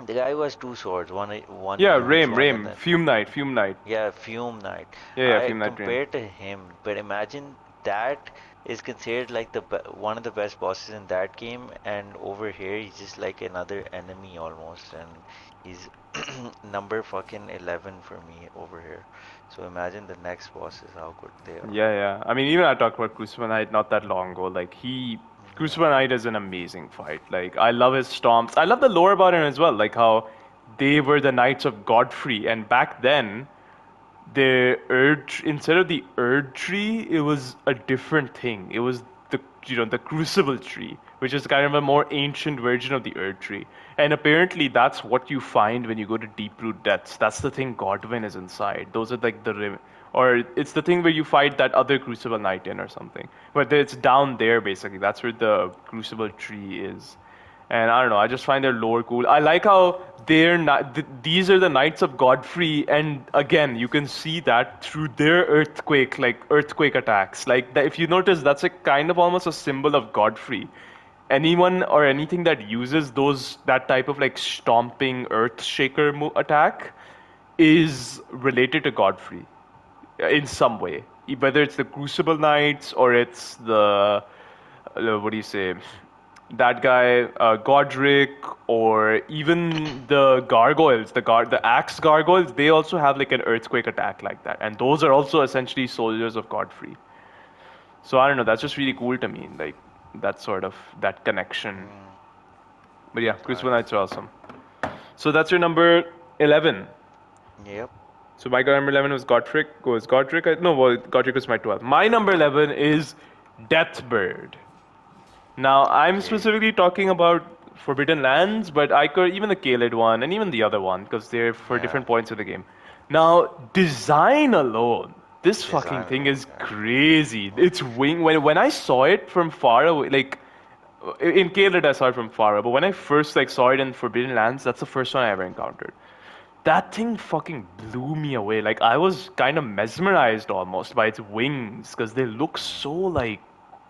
the guy who has two swords, one Yeah, huge Rame, one and Rame. then Fume Knight, Fume Knight. yeah, Fume Knight. Yeah, yeah, I Fume Knight Rame. compared to him, but imagine that is considered like one of the best bosses in that game, and over here he's just like another enemy almost, and he's number fucking 11 for me over here. So imagine the next bosses, how good they are. Yeah, yeah. I mean, even I talked about Crucible Knight not that long ago. Yeah. Crucible Knight is an amazing fight. Like, I love his stomps. I love the lore about him as well. Like how they were the Knights of Godfrey, and back then, the Erd instead of the Erd tree, it was a different thing. It was the Crucible tree, which is kind of a more ancient version of the Erd tree. And apparently, that's what you find when you go to Deep-Root Depths. That's the thing Godwyn is inside. Those are like or it's the thing where you fight that other Crucible Knight in or something. But it's down there basically. That's where the Crucible tree is. And I don't know, I just find their lore cool. I like how they're not, these are the Knights of Godfrey, and again, you can see that through their earthquake attacks. Like, if you notice, that's a kind of almost a symbol of Godfrey. Anyone or anything that uses that type of like stomping earth shaker attack is related to Godfrey in some way. Whether it's the Crucible Knights or it's the what do you say, that guy Godric, or even the gargoyles, the axe gargoyles, they also have like an earthquake attack like that, and those are also essentially soldiers of Godfrey. So I don't know, that's just really cool to me, like that sort of that connection. Mm, But yeah, I Crucible know. Knights are awesome. So that's your number 11. Yep. So my number 11 was Godric. No, well, Godric was my 12. My number 11 is Deathbird. Now, I'm Okay. specifically talking about Forbidden Lands, but I could even the Kaled one and even the other one because they're for Yeah. different points of the game. Now, design alone. This fucking design. thing is Yeah. crazy. Mm. Its wing, when I saw it from far away, like in Caelid I saw it from far away, but when I first like saw it in Forbidden Lands, that's the first one I ever encountered. That thing fucking blew me away. Like I was kind of mesmerized almost by its wings because they look Mm. so like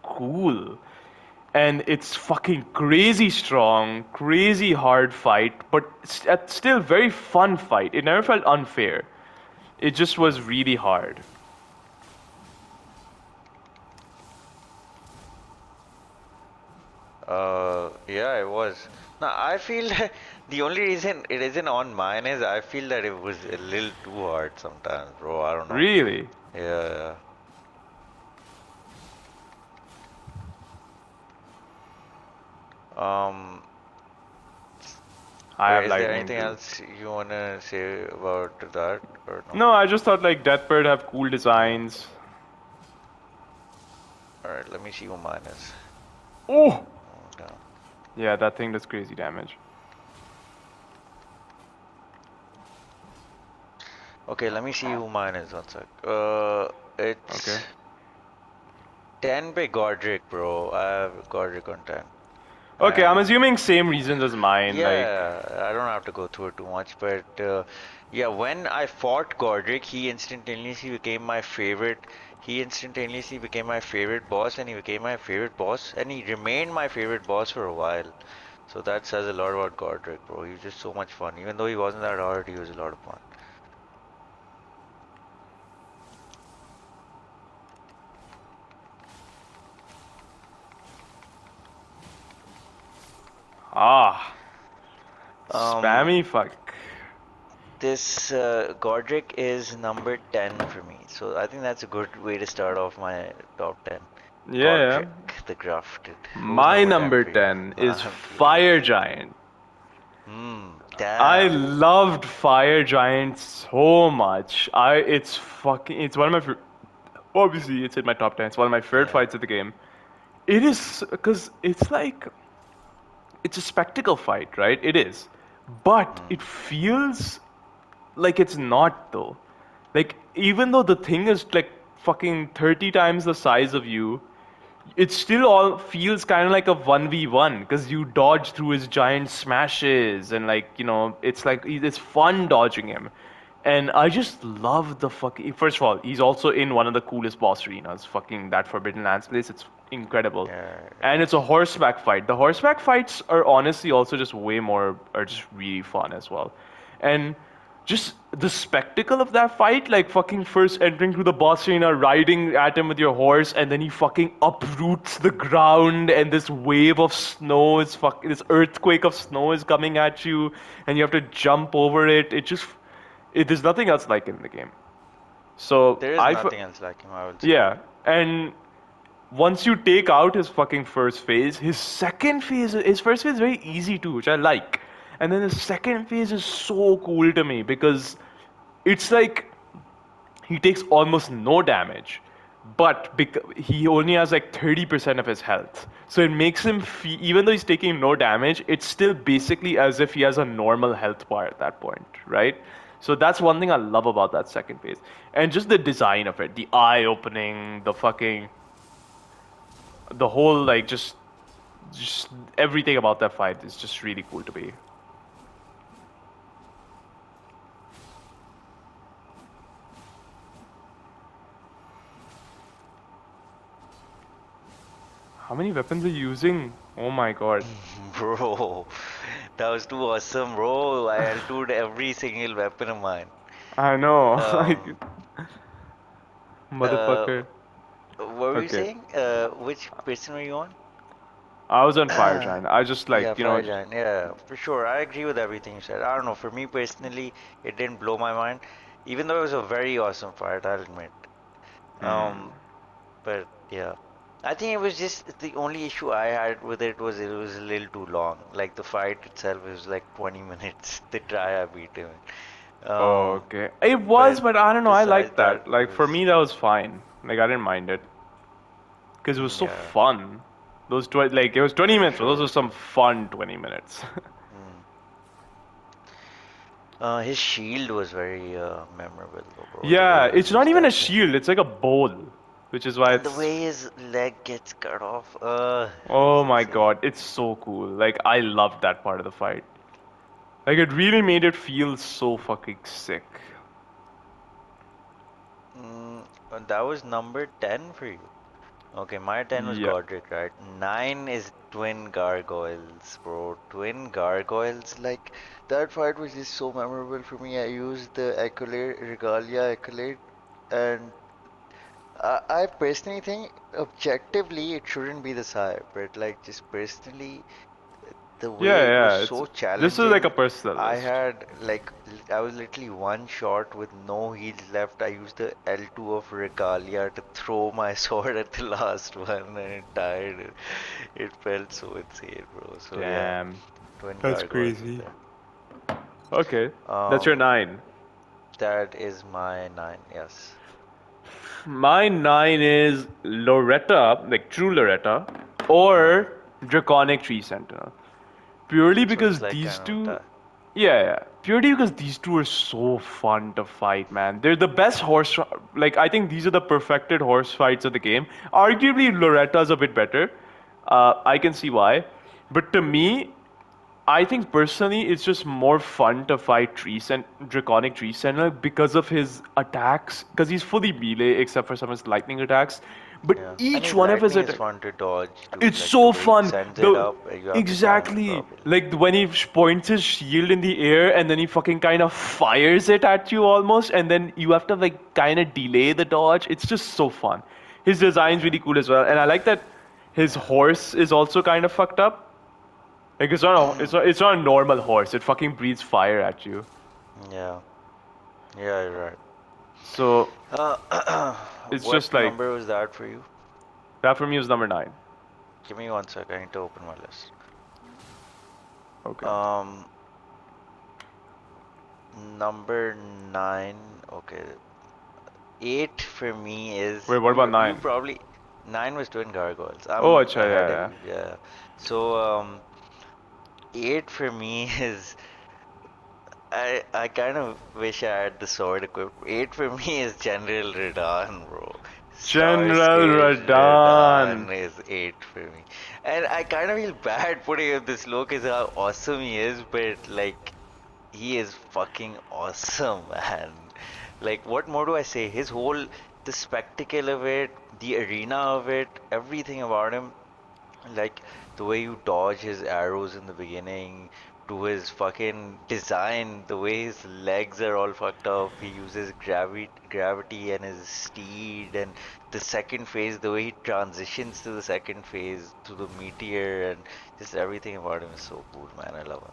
cool. And it's fucking crazy strong, crazy hard fight, but still very fun fight. It never felt unfair. It just was Mm. really hard. Yeah, it was. Now, I feel that the only reason it isn't on mine is I feel that it was a little too hard sometimes, bro. I don't know. Really, Yeah. Um, I have is there lightning anything too. else you wanna say about that or no? No, I just thought like Deathbird have cool designs. All right, let me see what mine is. Oh, Okay. yeah, that thing does crazy damage. Okay, let me see who mine is. One sec. It's Okay. 10 by Godric, bro. I have Godric on 10. Okay, I'm And assuming same reasons as mine. Like, yeah, I don't have to go through it too much, but yeah, when I fought Godric, he instantaneously became my favorite. He instantaneously became my favorite boss, and he became my favorite boss, and he remained my favorite boss for a while. So that says a lot about Godric, bro. He was just so much fun. Even though he wasn't that hard, he was a lot of fun. ah, Um, spammy fuck. this Godric is number 10 for me, so I think that's a good way to start off my top 10. Yeah, yeah. Godric, the Grafted. Who's My number 10 number for you? 10 is I'm curious. Fire Giant. I Damn. loved Fire Giant so much. It's one of my obviously it's in my top 10. It's one of my favorite Yeah. fights of the game. It is because it's like it's a spectacle fight, right? It is. But Mm, it feels like it's not though. Like even though the thing is like fucking 30 times the size of you, it still all feels kind of like a 1v1 because you dodge through his giant smashes and like, it's like it's fun dodging him. And I just love the fucking. First of all, he's also in one of the coolest boss arenas. Fucking that Forbidden Lands place. It's incredible. yeah, it And it's a is. horseback fight. The horseback fights are honestly also just way more, are just really fun as well. And just the spectacle of that fight, like fucking first entering through the boss arena, riding at him with your horse, and then he fucking uproots the ground, and this wave of snow is this earthquake of snow is coming at you, and you have to jump over it. There's nothing else like it in the game. So There is nothing else like him, I will say. yeah, and once you take out his fucking first phase, his first phase is very easy too, which I like. And then the second phase is so cool to me because it's like he takes almost no damage, but he only has like 30% of his health. So it makes him feel, even though he's taking no damage, it's still basically as if he has a normal health bar at that point, right? So that's one thing I love about that second phase. And just the design of it, the eye opening, the whole like just everything about that fight is just really cool to me. How many weapons are you using? Oh my god. Bro, that was too awesome, bro. I L2'd every single weapon of mine. I know. Like, Um, uh, motherfucker. what were you Okay. saying? Which person were you on? I was on Fire Giant. I just Yeah, like, Fire Giant. Yeah, for sure. I agree with everything you said. I don't know. For me personally, it didn't blow my mind, even though it was a very awesome fight, I'll admit. Um, but yeah, I think it was just the only issue I had with it was a little too long. Like the fight itself was like 20 minutes. The try I beat him. oh, Um, okay. It was, but but I don't know. I besides liked that, that. it Like for was me, that was fine. Like I didn't mind it because it was so yeah, fun. Like it was 20 for minutes, but those sure. were some fun 20 minutes. Mm. His shield was very memorable though, bro. The way Yeah, he it's not used even a that thing. shield, it's like a bowl, which is why And the it's. way his leg gets cut off, it was Oh my insane. god, it's so cool. Like, I loved that part of the fight. Like, it really made it feel so fucking sick. That was number 10 for you. Okay, my 10 was Yeah. Godric, right? 9 is Twin Gargoyles, bro. Twin Gargoyles, like, that fight was just so memorable for me. I used the Accolade, Regalia Accolade, and I personally think objectively it shouldn't be this high, but like, just personally, the Yeah, way it was yeah, it's. so This is like a challenging. personal I list. had like I was literally one shot with no heals left. I used the L2 of Regalia to throw my sword at the last one and it died. It felt so insane, bro. So yeah, Damn. Twin That's Gargoyles was crazy. there. Okay. That's your Um, 9. that is my 9, yes. My 9 is Loretta, like true Loretta, Hmm. or Draconic Tree Sentinel. Purely So because it's like these kind of two. that. Yeah, yeah. Purely because these two are so fun to fight, man. They're the best horse. Like, I think these are the perfected horse fights of the game. Arguably, Loretta's a bit better. I can see why. But to me, I think personally, it's just more fun to fight Draconic Tree Sentinel because of his attacks. Because he's fully melee except for some of his lightning attacks. But Yeah, and each his one of his lightning is attacks. fun to dodge too. It's Like the so way he fun. sends it The up, you have to time it exactly properly. like when he points his shield in the air and then he fucking kind of fires it at you almost, and then you have to like kind of delay the dodge. It's just so fun. His design's Yeah, really cool as well, and I like that his horse is also kind of fucked up. Like yeah. it's not a normal horse. It fucking breathes fire at you. Yeah, yeah, you're right. So it's What just like number was that for you? that for me was number 9. Give me one sec, I need to open my list. Okay. Um, Number 9, okay. 8 for me is Wait, what about you 9? probably 9 was Twin Gargoyles. Oh, I'm acha, ahead yeah, of yeah. you, yeah. So 8 for me is I kind of wish I had the sword equipped. 8 for me is General Radahn, bro. General Starscale Radan. Radahn is 8 for me. And I kind of feel bad putting him this low because how awesome he is, but like he is fucking awesome, man. Like, what more do I say? The spectacle of it, the arena of it, everything about him, like the way you dodge his arrows in the beginning, to his fucking design, the way his legs are all fucked up. He uses gravity and his steed, and the second phase, the way he transitions to the second phase, to the meteor, and just everything about him is so cool, man. I love him.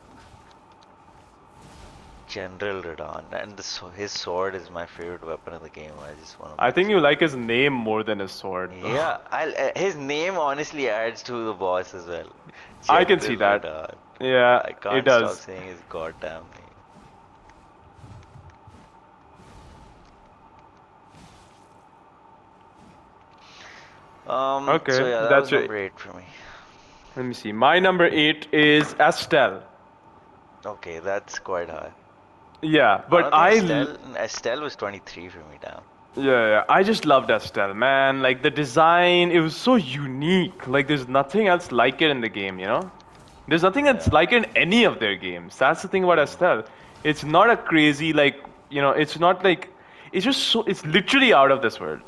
General Radon, and his sword is my favorite weapon in the game. I just want to I think mention you that. like his name more than his sword, though. Yeah, his name honestly adds to the boss as well. I can see General that. Radon. Yeah, I it can't stop does. saying his goddamn name. So Okay, yeah, that was that's it. number 8 for me. Let me see. My number 8 is Estelle. Okay, that's quite high. Yeah, I but don't think Estelle was 23 for me down. yeah, yeah, I just loved Estelle, man. Like the design, it was so unique. Like there's nothing else like it in the game, you know? There's nothing that's Yeah. like it in any of their games. That's the thing about Mm. Estelle. It's not a crazy like, it's not like it's just so it's literally out of this world.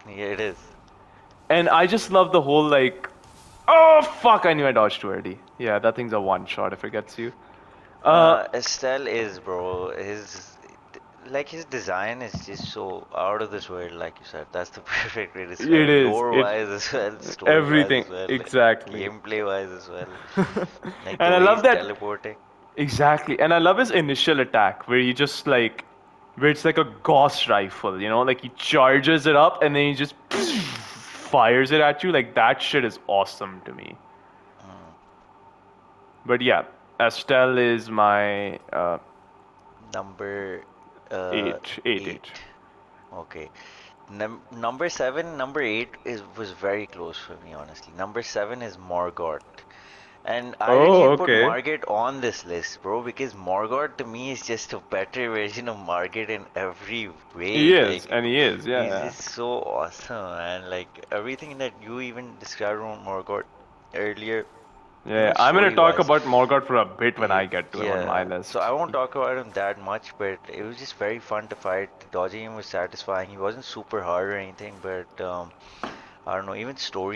Yeah, it is. And I just love the whole like, oh fuck, I knew I dodged too early. Yeah, that thing's a one shot if it gets you. Uh, Estelle is, bro. His design is just so out of this world, like you said. That's the perfect way to it describe it. is. Lore It wise as well, story wise everything as well, exactly. gameplay wise as well. Like the And I way love he's that teleporting. exactly. And I love his initial attack where he just like where it's like a Gauss rifle, like he charges it up and then he just fires it at you. Like that shit is awesome to me. Mm. But yeah, Estelle is my Number eight, eight, eight. 8. Okay. Number 7, number 8 was very close for me, honestly. Number 7 is Morgott. And I didn't Oh, even put okay. Margit on this list, bro, because Morgott to me is just a better version of Margit in every way. He is, Like, and he is. Yeah, he's yeah. just so awesome, and like everything that you even described on Morgott earlier, Yeah, I'm gonna story talk wise. about Morgoth for a bit when I get to him on my Yeah, so list. I won't talk about him that much, but it was just very fun to fight. Dodging him was satisfying. He wasn't super hard or anything, but I don't know, even story